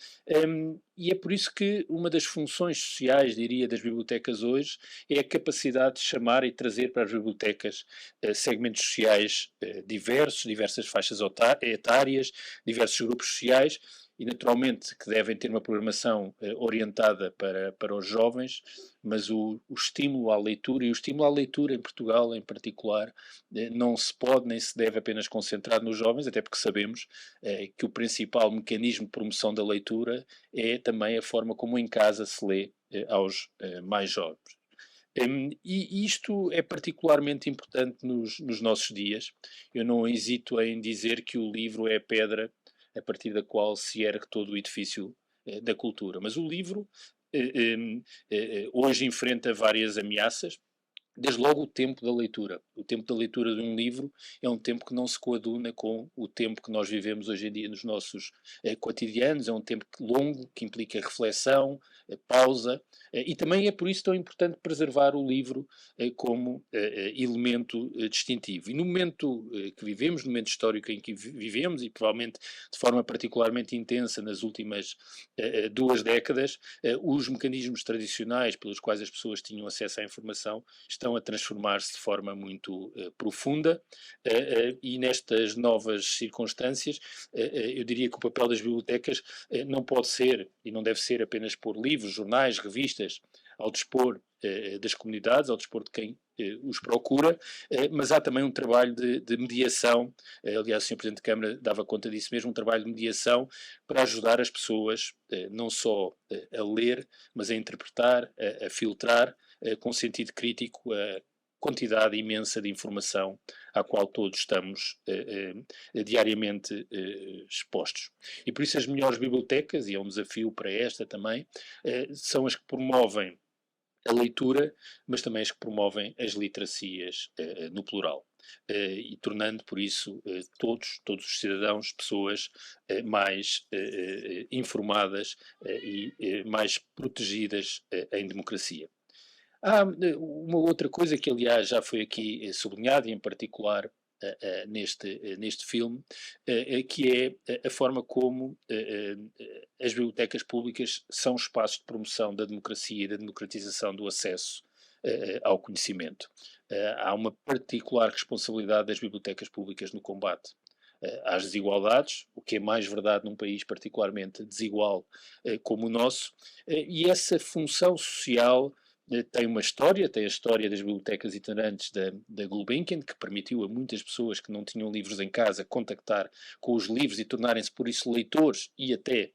E é por isso que uma das funções sociais, diria, das bibliotecas hoje é a capacidade de chamar e trazer para as bibliotecas segmentos sociais diversas faixas etárias, diversos grupos sociais, e naturalmente que devem ter uma programação orientada para os jovens, mas o estímulo à leitura, e o estímulo à leitura em Portugal em particular, não se pode nem se deve apenas concentrar nos jovens, até porque sabemos que o principal mecanismo de promoção da leitura é também a forma como em casa se lê aos mais jovens. E isto é particularmente importante nos nossos dias. Eu não hesito em dizer que o livro é a pedra a partir da qual se ergue todo o edifício da cultura. Mas o livro hoje enfrenta várias ameaças, desde logo o tempo da leitura. O tempo da leitura de um livro é um tempo que não se coaduna com o tempo que nós vivemos hoje em dia nos nossos cotidianos, é um tempo longo, que implica reflexão, pausa, e também é por isso tão importante preservar o livro como elemento distintivo. E no momento que vivemos, no momento histórico em que vivemos, e provavelmente de forma particularmente intensa nas últimas 2 décadas, os mecanismos tradicionais pelos quais as pessoas tinham acesso à informação estão a transformar-se de forma muito profunda, e nestas novas circunstâncias eu diria que o papel das bibliotecas não pode ser e não deve ser apenas pôr livros, jornais, revistas ao dispor das comunidades, ao dispor de quem os procura, mas há também um trabalho de mediação, aliás o Sr. Presidente da Câmara dava conta disso mesmo, um trabalho de mediação para ajudar as pessoas não só a ler, mas a interpretar, a filtrar, com sentido crítico, a quantidade imensa de informação à qual todos estamos diariamente expostos. E por isso as melhores bibliotecas, e é um desafio para esta também, são as que promovem a leitura, mas também as que promovem as literacias no plural. E tornando, por isso, todos os cidadãos pessoas mais informadas e mais protegidas em democracia. Há uma outra coisa que, aliás, já foi aqui sublinhada, e em particular neste filme, que é a forma como as bibliotecas públicas são espaços de promoção da democracia e da democratização do acesso ao conhecimento. Há uma particular responsabilidade das bibliotecas públicas no combate às desigualdades, o que é mais verdade num país particularmente desigual como o nosso, e essa função social tem a história das bibliotecas itinerantes da Gulbenkian, que permitiu a muitas pessoas que não tinham livros em casa contactar com os livros e tornarem-se por isso leitores e até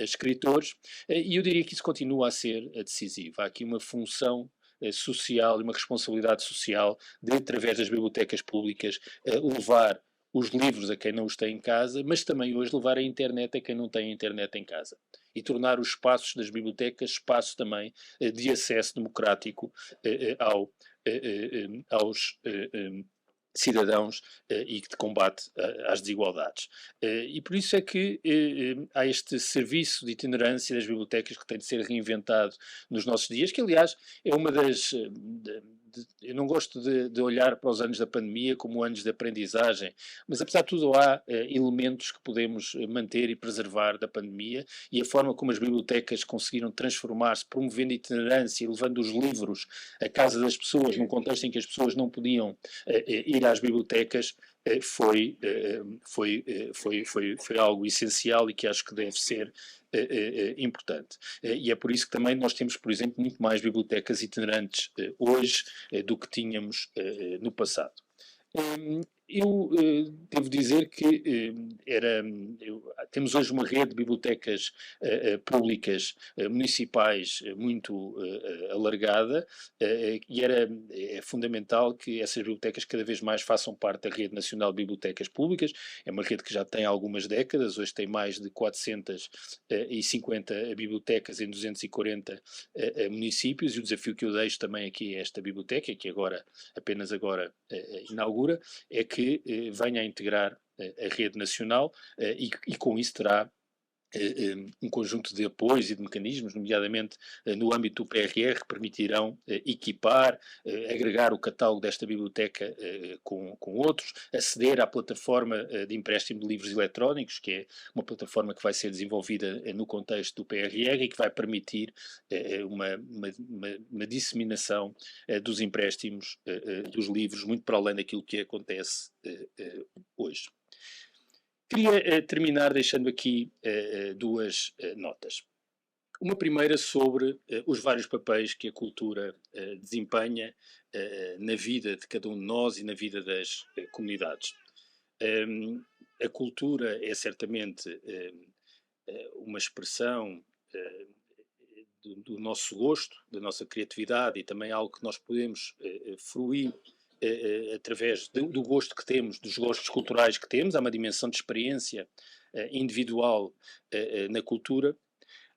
escritores, e eu diria que isso continua a ser decisivo. Há aqui uma função social e uma responsabilidade social de, através das bibliotecas públicas, levar os livros a quem não os tem em casa, mas também hoje levar a internet a quem não tem a internet em casa. E tornar os espaços das bibliotecas espaços também de acesso democrático aos cidadãos e de combate às desigualdades. E por isso é que há este serviço de itinerância das bibliotecas que tem de ser reinventado nos nossos dias, que aliás é uma das... eu não gosto de olhar para os anos da pandemia como anos de aprendizagem, mas apesar de tudo há elementos que podemos manter e preservar da pandemia, e a forma como as bibliotecas conseguiram transformar-se, promovendo itinerância e levando os livros à casa das pessoas, num contexto em que as pessoas não podiam ir às bibliotecas, foi algo essencial e que acho que deve ser importante. E é por isso que também nós temos, por exemplo, muito mais bibliotecas itinerantes hoje do que tínhamos no passado. Eu devo dizer que temos hoje uma rede de bibliotecas públicas municipais muito alargada, e é fundamental que essas bibliotecas cada vez mais façam parte da Rede Nacional de Bibliotecas Públicas. É uma rede que já tem algumas décadas, hoje tem mais de 450 bibliotecas em 240 municípios, e o desafio que eu deixo também aqui a esta biblioteca, que apenas agora inaugura, é que venha a integrar a rede nacional e com isso terá um conjunto de apoios e de mecanismos, nomeadamente no âmbito do PRR, que permitirão equipar, agregar o catálogo desta biblioteca com outros, aceder à plataforma de empréstimo de livros eletrónicos, que é uma plataforma que vai ser desenvolvida no contexto do PRR e que vai permitir uma disseminação dos empréstimos dos livros, muito para além daquilo que acontece hoje. Queria terminar deixando aqui duas notas. Uma primeira sobre os vários papéis que a cultura desempenha na vida de cada um de nós e na vida das comunidades. A cultura é certamente uma expressão do nosso gosto, da nossa criatividade, e também algo que nós podemos fruir através do gosto que temos, dos gostos culturais que temos. Há uma dimensão de experiência individual na cultura.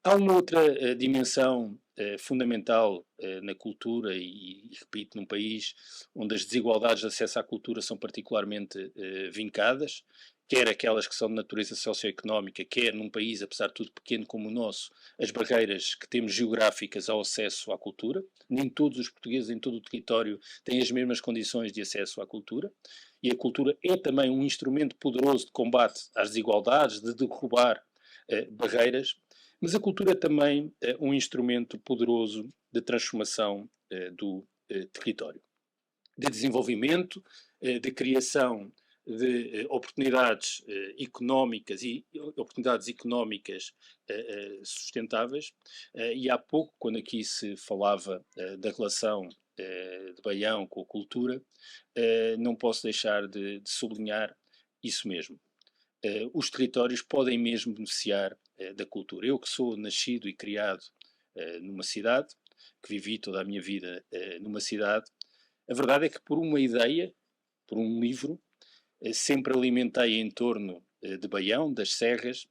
Há uma outra dimensão fundamental na cultura e, repito, num país onde as desigualdades de acesso à cultura são particularmente vincadas, quer aquelas que são de natureza socioeconómica, quer num país, apesar de tudo pequeno como o nosso, as barreiras que temos geográficas ao acesso à cultura. Nem todos os portugueses em todo o território têm as mesmas condições de acesso à cultura, e a cultura é também um instrumento poderoso de combate às desigualdades, de derrubar barreiras, mas a cultura é também um instrumento poderoso de transformação do território, de desenvolvimento, de criação de oportunidades económicas e oportunidades económicas sustentáveis. E há pouco, quando aqui se falava da relação de Baião com a cultura, não posso deixar de sublinhar isso mesmo. Os territórios podem mesmo beneficiar da cultura. Eu, que sou nascido e criado numa cidade, que vivi toda a minha vida numa cidade, a verdade é que por uma ideia, por um livro, sempre alimentei em torno de Baião, das serras,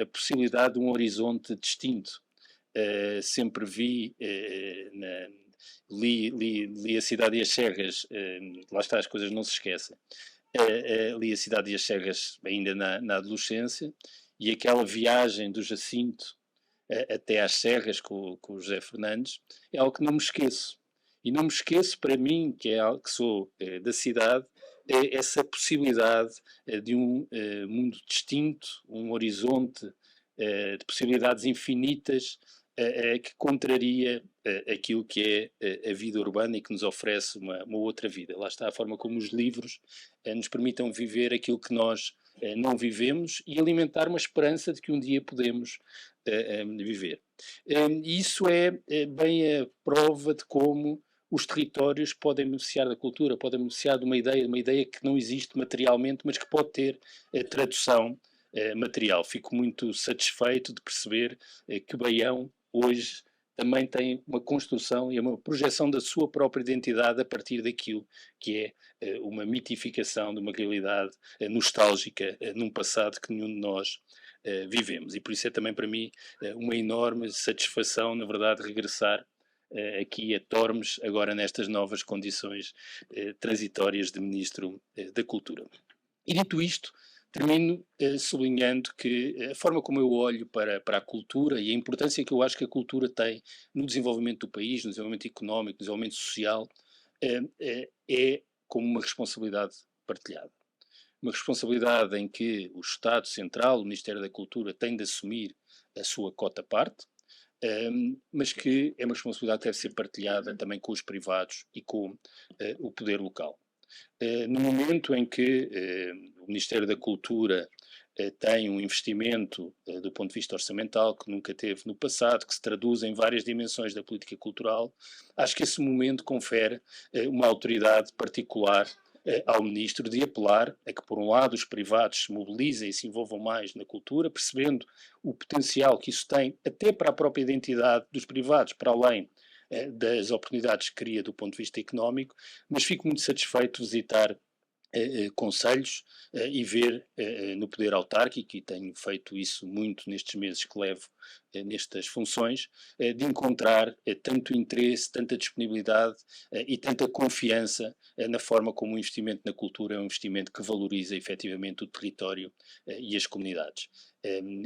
a possibilidade de um horizonte distinto. Sempre vi, li A Cidade e as Serras, lá está, as coisas não se esquecem. Li A Cidade e as Serras ainda na adolescência, e aquela viagem do Jacinto até às serras com o José Fernandes é algo que não me esqueço. E não me esqueço, para mim, que é algo que sou da cidade, essa possibilidade de um mundo distinto, um horizonte de possibilidades infinitas, que contraria aquilo que é a vida urbana e que nos oferece uma outra vida. Lá está a forma como os livros nos permitam viver aquilo que nós não vivemos e alimentar uma esperança de que um dia podemos viver. E isso é bem a prova de como os territórios podem beneficiar da cultura, podem beneficiar de uma ideia que não existe materialmente, mas que pode ter tradução material. Fico muito satisfeito de perceber que Baião hoje também tem uma construção e uma projeção da sua própria identidade a partir daquilo que é uma mitificação de uma realidade nostálgica num passado que nenhum de nós vivemos. E por isso é também para mim uma enorme satisfação, na verdade, regressar aqui a Tormes, agora nestas novas condições transitórias de Ministro da Cultura. E dito isto, termino sublinhando que a forma como eu olho para a cultura e a importância que eu acho que a cultura tem no desenvolvimento do país, no desenvolvimento económico, no desenvolvimento social, é como uma responsabilidade partilhada. Uma responsabilidade em que o Estado Central, o Ministério da Cultura, tem de assumir a sua cota-parte, mas que é uma responsabilidade que deve ser partilhada também com os privados e com o poder local. No momento em que o Ministério da Cultura tem um investimento do ponto de vista orçamental que nunca teve no passado, que se traduz em várias dimensões da política cultural, acho que esse momento confere uma autoridade particular ao Ministro de apelar a que, por um lado, os privados se mobilizem e se envolvam mais na cultura, percebendo o potencial que isso tem até para a própria identidade dos privados, para além das oportunidades que cria do ponto de vista económico, mas fico muito satisfeito de visitar conselhos e ver no poder autárquico, e tenho feito isso muito nestes meses que levo nestas funções, de encontrar tanto interesse, tanta disponibilidade e tanta confiança na forma como o investimento na cultura é um investimento que valoriza efetivamente o território e as comunidades.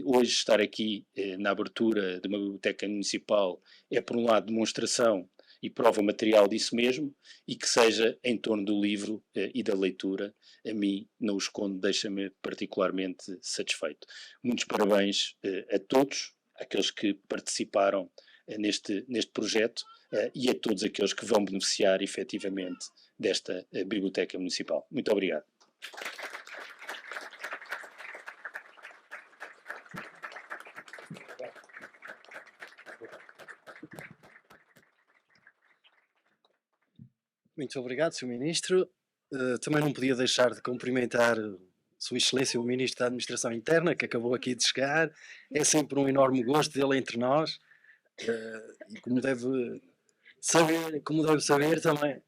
Hoje estar aqui na abertura de uma biblioteca municipal é, por um lado, demonstração e prova material disso mesmo, e que seja em torno do livro e da leitura, a mim, não o escondo, deixa-me particularmente satisfeito. Muitos parabéns a todos, àqueles que participaram neste projeto e a todos aqueles que vão beneficiar efetivamente desta Biblioteca Municipal. Muito obrigado. Muito obrigado, Sr. Ministro. Também não podia deixar de cumprimentar Sua Excelência, o Ministro da Administração Interna, que acabou aqui de chegar. É sempre um enorme gosto dele entre nós. E como deve saber, também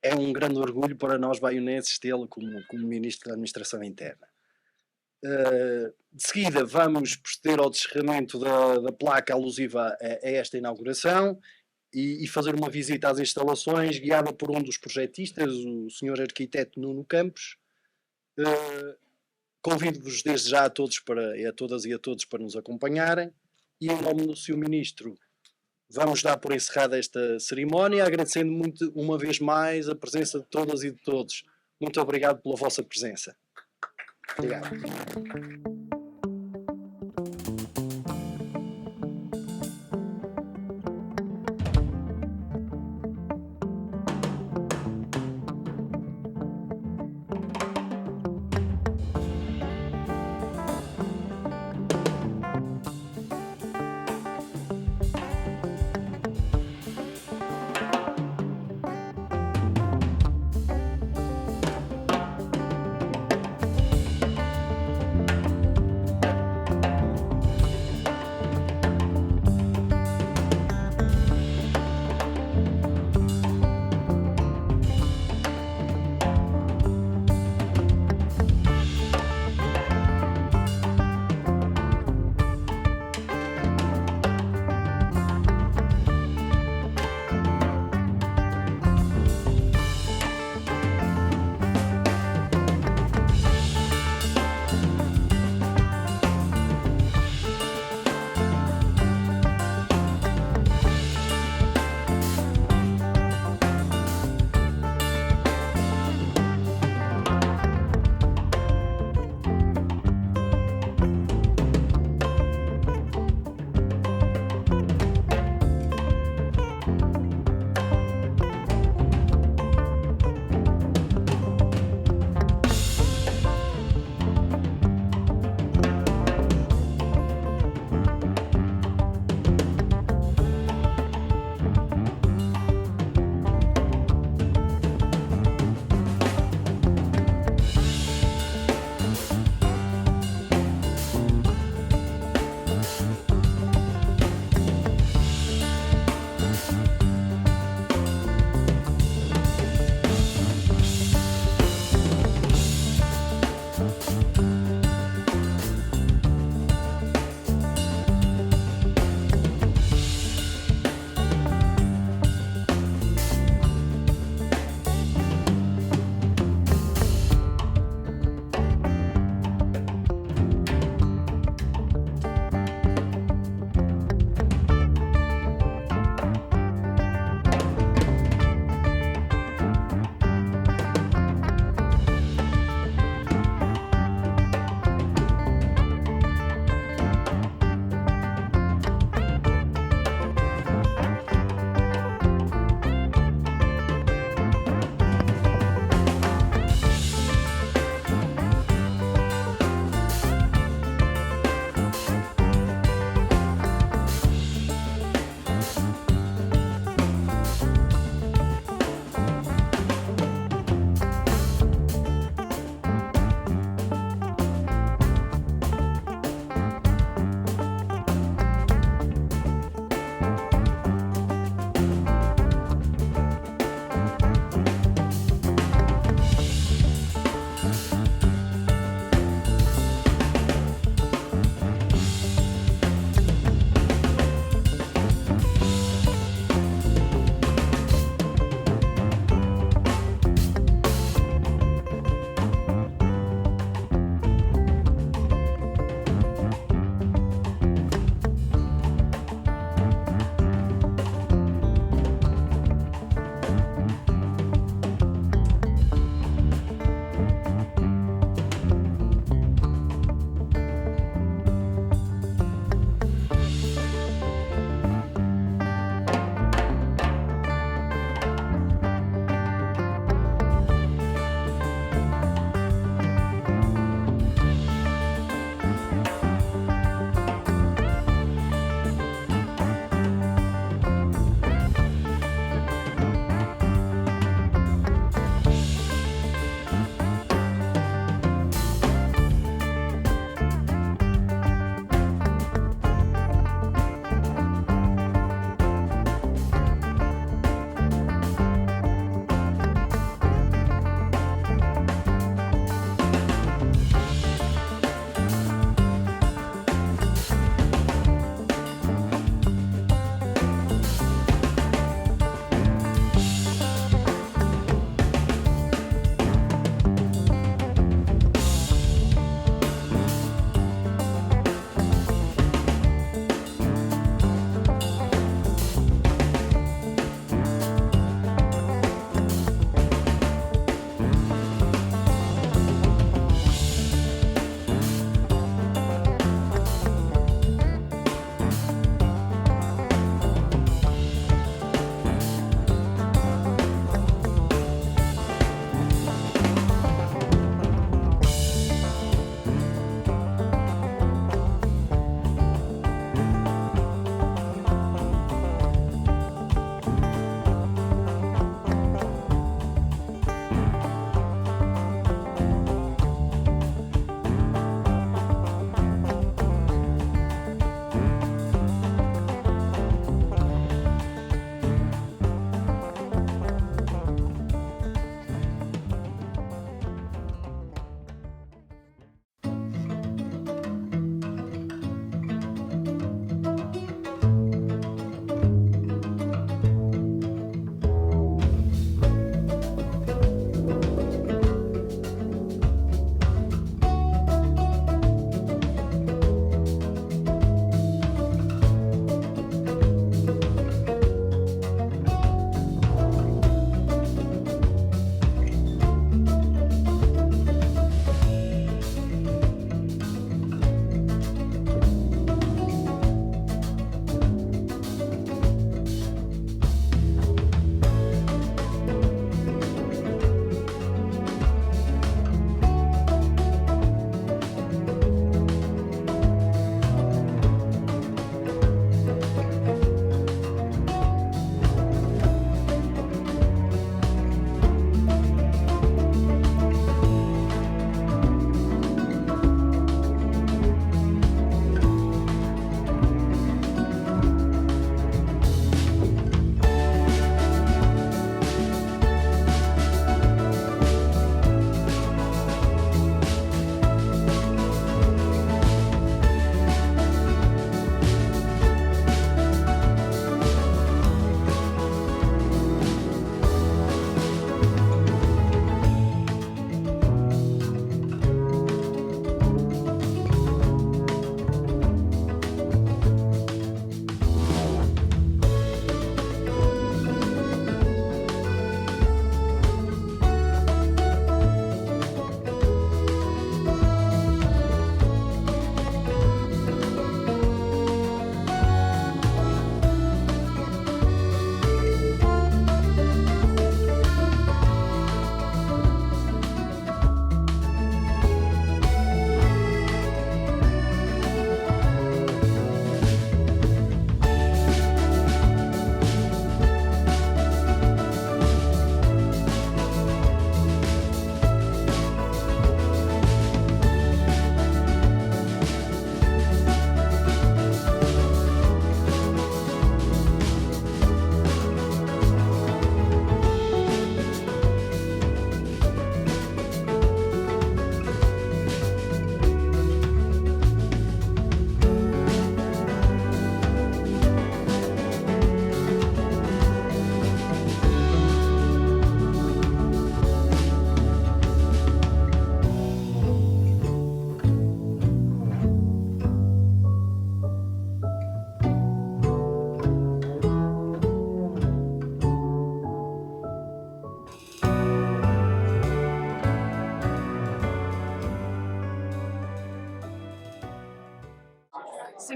é um grande orgulho para nós baionenses tê-lo como Ministro da Administração Interna. De seguida, vamos proceder ao descerramento da placa alusiva a esta inauguração e fazer uma visita às instalações guiada por um dos projetistas, o Sr. Arquiteto Nuno Campos. Convido-vos desde já a todas e a todos para nos acompanharem, e em nome do Sr. Ministro vamos dar por encerrada esta cerimónia, agradecendo muito uma vez mais a presença de todas e de todos. Muito obrigado pela vossa presença. Obrigado.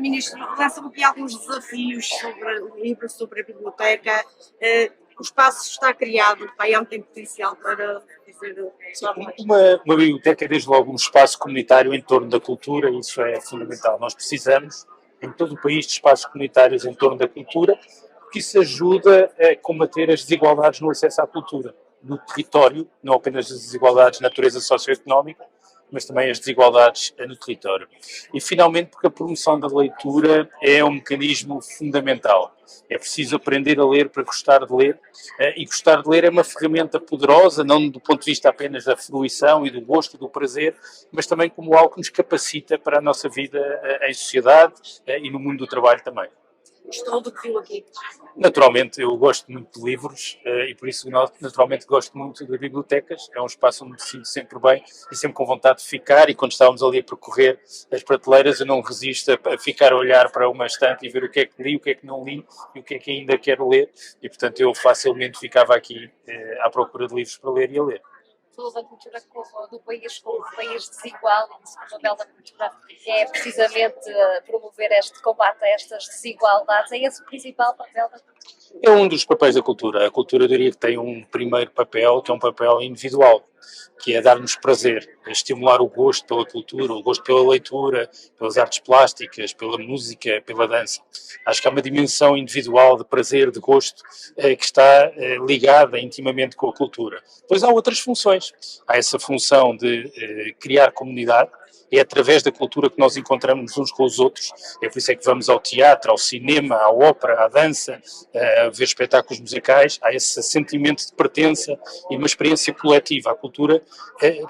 Ministro, lança-me aqui alguns desafios sobre o livro, sobre a biblioteca. O espaço está criado, o PAIAM tem potencial para fazer... Uma biblioteca é desde logo um espaço comunitário em torno da cultura, e isso é fundamental. Nós precisamos, em todo o país, de espaços comunitários em torno da cultura, porque isso ajuda a combater as desigualdades no acesso à cultura, no território, não apenas as desigualdades de natureza socioeconómica, mas também as desigualdades no território. E, finalmente, porque a promoção da leitura é um mecanismo fundamental. É preciso aprender a ler para gostar de ler, e gostar de ler é uma ferramenta poderosa, não do ponto de vista apenas da fruição e do gosto e do prazer, mas também como algo que nos capacita para a nossa vida em sociedade e no mundo do trabalho também. Gostou do que viu aqui? Naturalmente, eu gosto muito de livros e por isso naturalmente gosto muito de bibliotecas. É um espaço onde me sinto sempre bem e sempre com vontade de ficar, e quando estávamos ali a percorrer as prateleiras eu não resisto a ficar a olhar para uma estante e ver o que é que li, o que é que não li e o que é que ainda quero ler, e portanto eu facilmente ficava aqui à procura de livros para ler e a ler. Falou da cultura do país como um país desigual, e o papel da cultura é precisamente promover este combate a estas desigualdades. É esse o principal papel da cultura? É um dos papéis da cultura. A cultura, eu diria que tem um primeiro papel, que é um papel individual, que é dar-nos prazer, estimular o gosto pela cultura, o gosto pela leitura, pelas artes plásticas, pela música, pela dança. Acho que há uma dimensão individual de prazer, de gosto, que está ligada intimamente com a cultura. Depois há outras funções. Há essa função de criar comunidade. É através da cultura que nós encontramos uns com os outros. É por isso é que vamos ao teatro, ao cinema, à ópera, à dança, a ver espetáculos musicais. Há esse sentimento de pertença e uma experiência coletiva. A cultura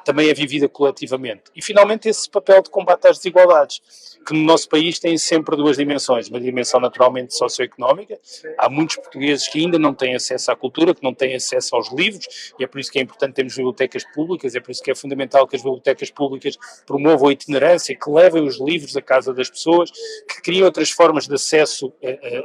também é vivida coletivamente. E, finalmente, esse papel de combate às desigualdades, que no nosso país tem sempre duas dimensões. Uma dimensão naturalmente socioeconómica. Há muitos portugueses que ainda não têm acesso à cultura, que não têm acesso aos livros, e é por isso que é importante termos bibliotecas públicas, é por isso que é fundamental que as bibliotecas públicas promovam a itinerância, que levem os livros à casa das pessoas, que criem outras formas de acesso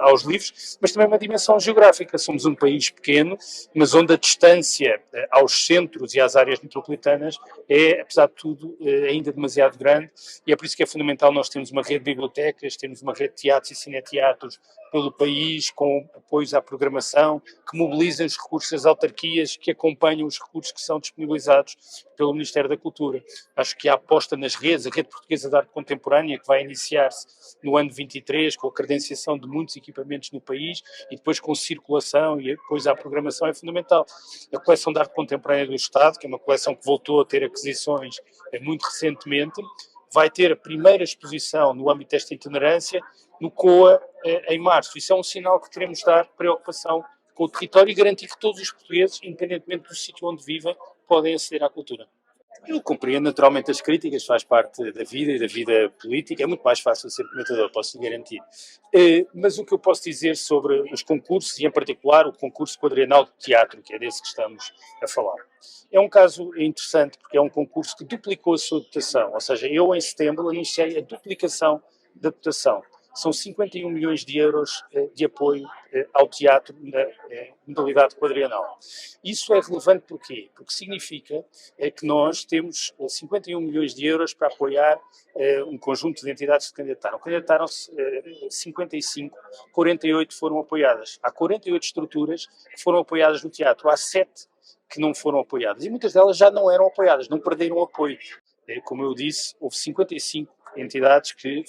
aos livros, mas também uma dimensão geográfica. Somos um país pequeno, mas onde a distância aos centros e às áreas metropolitanas é, apesar de tudo, ainda demasiado grande, e é por isso que é fundamental nós termos uma rede de bibliotecas, termos uma rede de teatros e cineteatros pelo país, com apoios à programação, que mobilizem os recursos das autarquias, que acompanham os recursos que são disponibilizados pelo Ministério da Cultura. Acho que a aposta nas redes, a Rede Portuguesa de Arte Contemporânea, que vai iniciar-se no ano 23, com a credenciação de muitos equipamentos no país, e depois com circulação e depois à programação, é fundamental. A coleção de arte contemporânea do Estado, que é uma coleção que voltou a ter aquisições muito recentemente, vai ter a primeira exposição no âmbito desta itinerância no COA em março. Isso é um sinal que queremos dar preocupação com o território e garantir que todos os portugueses, independentemente do sítio onde vivem, podem aceder à cultura. Eu compreendo naturalmente as críticas, faz parte da vida e da vida política, é muito mais fácil ser comentador, posso lhe garantir. Mas o que eu posso dizer sobre os concursos, e em particular o concurso quadrienal de teatro, que é desse que estamos a falar. É um caso interessante porque é um concurso que duplicou a sua dotação, ou seja, eu em setembro anunciei a duplicação da dotação. São 51 milhões de euros de apoio ao teatro na modalidade quadrienal. Isso é relevante porquê? Porque significa que nós temos 51 milhões de euros para apoiar um conjunto de entidades que candidataram. Candidataram-se 55, 48 foram apoiadas. Há 48 estruturas que foram apoiadas no teatro, há 7 que não foram apoiadas. E muitas delas já não eram apoiadas, não perderam apoio. Como eu disse, houve 55 entidades que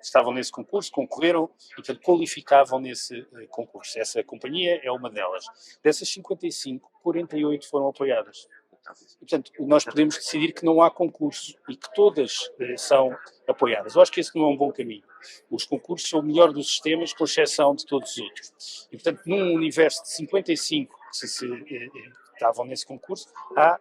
estavam nesse concurso, concorreram e, portanto, qualificavam nesse concurso. Essa companhia é uma delas. Dessas 55, 48 foram apoiadas. E, portanto, nós podemos decidir que não há concurso e que todas são apoiadas. Eu acho que esse não é um bom caminho. Os concursos são o melhor dos sistemas, com exceção de todos os outros. E, portanto, num universo de 55 que estavam nesse concurso, há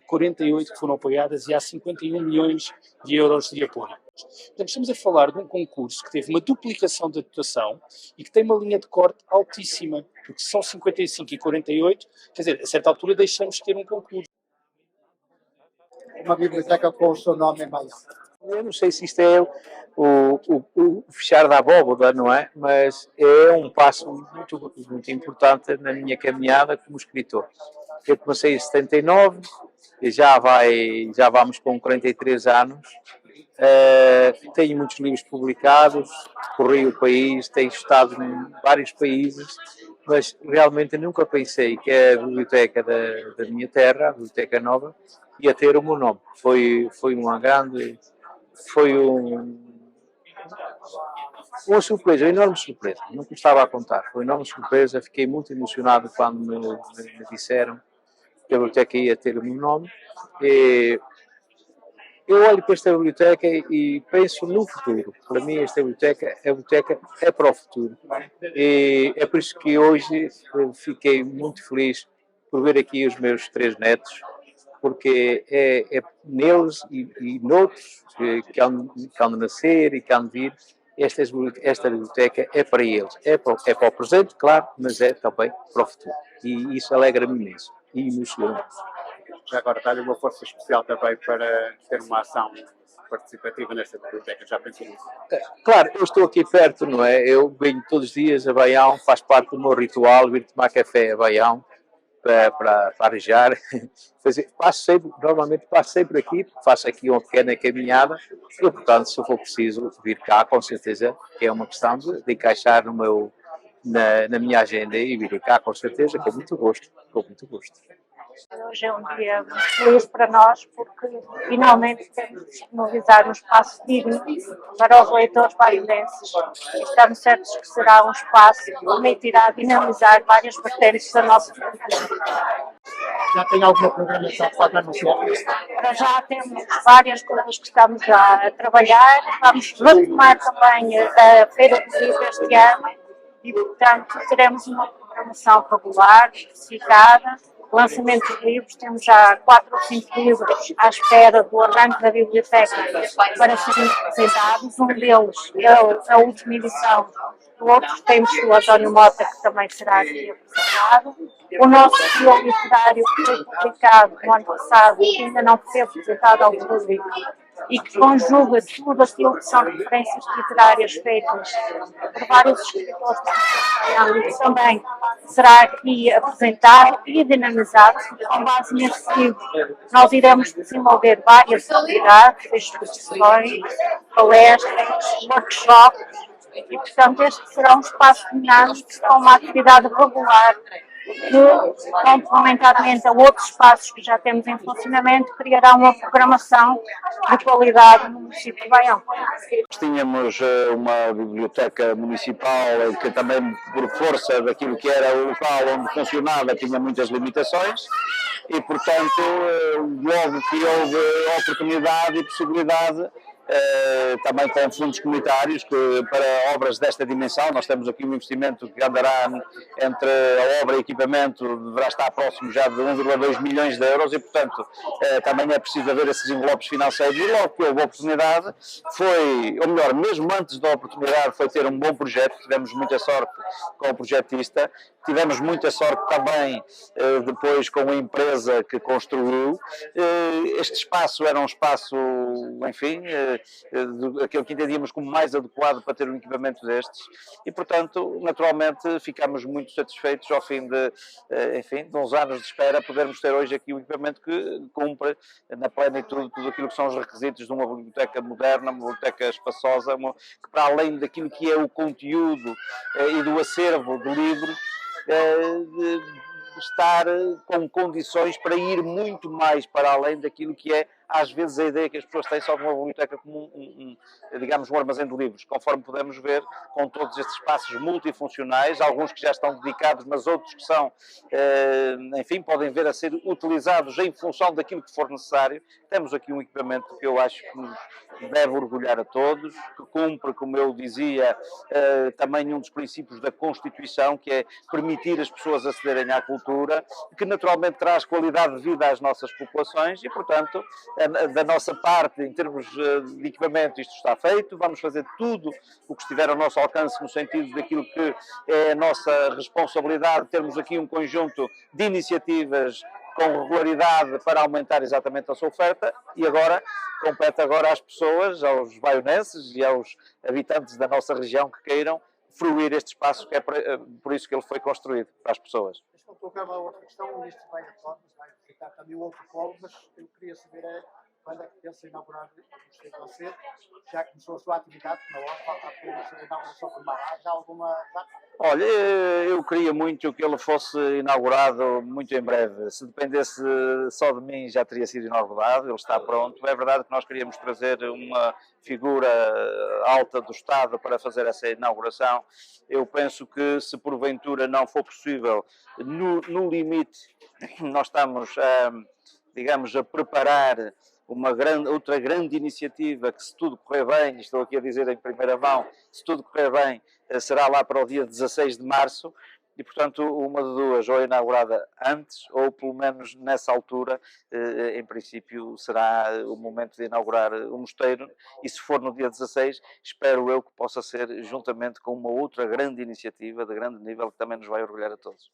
48 que foram apoiadas e há 51 milhões de euros de apoio. Portanto, estamos a falar de um concurso que teve uma duplicação da dotação e que tem uma linha de corte altíssima, porque são 55 e 48, quer dizer, a certa altura deixamos de ter um concurso. Uma biblioteca com o seu nome em balanço. Eu não sei se isto é o fechar da abóboda, não é? Mas é um passo muito, muito importante na minha caminhada como escritor. Eu comecei em 79 e já vamos com 43 anos Tenho muitos livros publicados, corri o país, tenho estado em vários países, mas realmente nunca pensei que a biblioteca da minha terra, a Biblioteca Nova, ia ter o meu nome. Foi uma surpresa, uma enorme surpresa. Não me estava a contar. Foi uma enorme surpresa. Fiquei muito emocionado quando me disseram que a biblioteca ia ter o meu nome. E eu olho para esta biblioteca e penso no futuro. Para mim, esta biblioteca é para o futuro. E é por isso que hoje fiquei muito feliz por ver aqui os meus 3 netos, porque é neles e noutros que hão de nascer e que hão de vir, esta biblioteca é para eles. É para o presente, claro, mas é também para o futuro. E isso alegra-me imenso e emociona-me. Já agora dá-lhe uma força especial também para ter uma ação participativa nesta biblioteca. Já pensou nisso? Claro, eu estou aqui perto, não é? Eu venho todos os dias a Baião, faz parte do meu ritual vir tomar café a Baião para arejar. Normalmente passo sempre aqui, faço aqui uma pequena caminhada e, portanto, se for preciso vir cá, com certeza que é uma questão de encaixar na minha agenda e vir cá, com certeza, com muito gosto. Com muito gosto. Hoje é um dia muito feliz para nós porque finalmente temos de disponibilizar um espaço digno para os leitores baianenses. Estamos certos que será um espaço que permitirá dinamizar várias vertentes da nossa cultura. Já tem alguma programação que pode anunciar? Para já temos várias coisas que estamos a trabalhar. Vamos retomar também a Feira do Livro este ano e, portanto, teremos uma programação regular, especificada. Lançamento de livros, temos já 4 ou 5 livros à espera do arranque da biblioteca para serem apresentados. Um deles é a última edição, o outro temos o António Mota, que também será aqui apresentado. O nosso guião literário, que foi publicado no ano passado e que ainda não foi apresentado ao público, e que conjuga tudo aquilo que são referências literárias feitas por vários escritores que também será aqui apresentado e dinamizado. Com base neste livro, nós iremos desenvolver várias atividades, exposições, palestras, workshops, e, portanto, este será um espaço dinâmico com uma atividade regular que, complementarmente a outros espaços que já temos em funcionamento, criará uma programação de qualidade no município de Baião. Tínhamos uma biblioteca municipal que também, por força daquilo que era o local onde funcionava, tinha muitas limitações e, portanto, logo que houve oportunidade e possibilidade, também com fundos comunitários para obras desta dimensão. Nós temos aqui um investimento que andará entre a obra e equipamento, deverá estar próximo já de 1,2 milhões de euros e, portanto, também é preciso haver esses envelopes financeiros. E logo que houve oportunidade, ou melhor, mesmo antes da oportunidade, foi ter um bom projeto. Tivemos muita sorte com o projetista, tivemos muita sorte também depois com a empresa que construiu. Este espaço era um espaço, enfim, aquele que entendíamos como mais adequado para ter um equipamento destes e, portanto, naturalmente ficámos muito satisfeitos ao fim de uns anos de espera, podermos ter hoje aqui um equipamento que cumpre na plenitude tudo aquilo que são os requisitos de uma biblioteca moderna, uma biblioteca espaçosa, que para além daquilo que é o conteúdo e do acervo de livros, estar com condições para ir muito mais para além daquilo que é, às vezes, a ideia que as pessoas têm só de uma biblioteca como digamos, um armazém de livros, conforme podemos ver, com todos estes espaços multifuncionais, alguns que já estão dedicados, mas outros que são, enfim, podem vir a ser utilizados em função daquilo que for necessário. Temos aqui um equipamento que eu acho que nos deve orgulhar a todos, que cumpre, como eu dizia, também um dos princípios da Constituição, que é permitir as pessoas acederem à cultura, que naturalmente traz qualidade de vida às nossas populações e, portanto, da nossa parte, em termos de equipamento, isto está feito. Vamos fazer tudo o que estiver ao nosso alcance no sentido daquilo que é a nossa responsabilidade, termos aqui um conjunto de iniciativas com regularidade para aumentar exatamente a sua oferta e agora compete agora às pessoas, aos baionenses e aos habitantes da nossa região que queiram fruir este espaço, que é por isso que ele foi construído, para as pessoas. Deixa-me colocar uma outra questão. O ministro vai a Torres, vai visitar também o outro polo, mas eu queria saber quando é que pensa inaugurar o Mosteiro do Cedo? Já começou a sua atividade, na hora, falta apenas a inauguração formal. Há já alguma data? Olha, eu queria muito que ele fosse inaugurado muito em breve. Se dependesse só de mim, já teria sido inaugurado, ele está pronto. É verdade que nós queríamos trazer uma figura alta do Estado para fazer essa inauguração. Eu penso que, se porventura não for possível, no limite, nós estamos, digamos, a preparar outra grande iniciativa que, se tudo correr bem, estou aqui a dizer em primeira mão, se tudo correr bem, será lá para o dia 16 de março e, portanto, uma de duas, ou inaugurada antes ou pelo menos nessa altura, em princípio será o momento de inaugurar o mosteiro, e se for no dia 16, espero eu que possa ser juntamente com uma outra grande iniciativa de grande nível que também nos vai orgulhar a todos.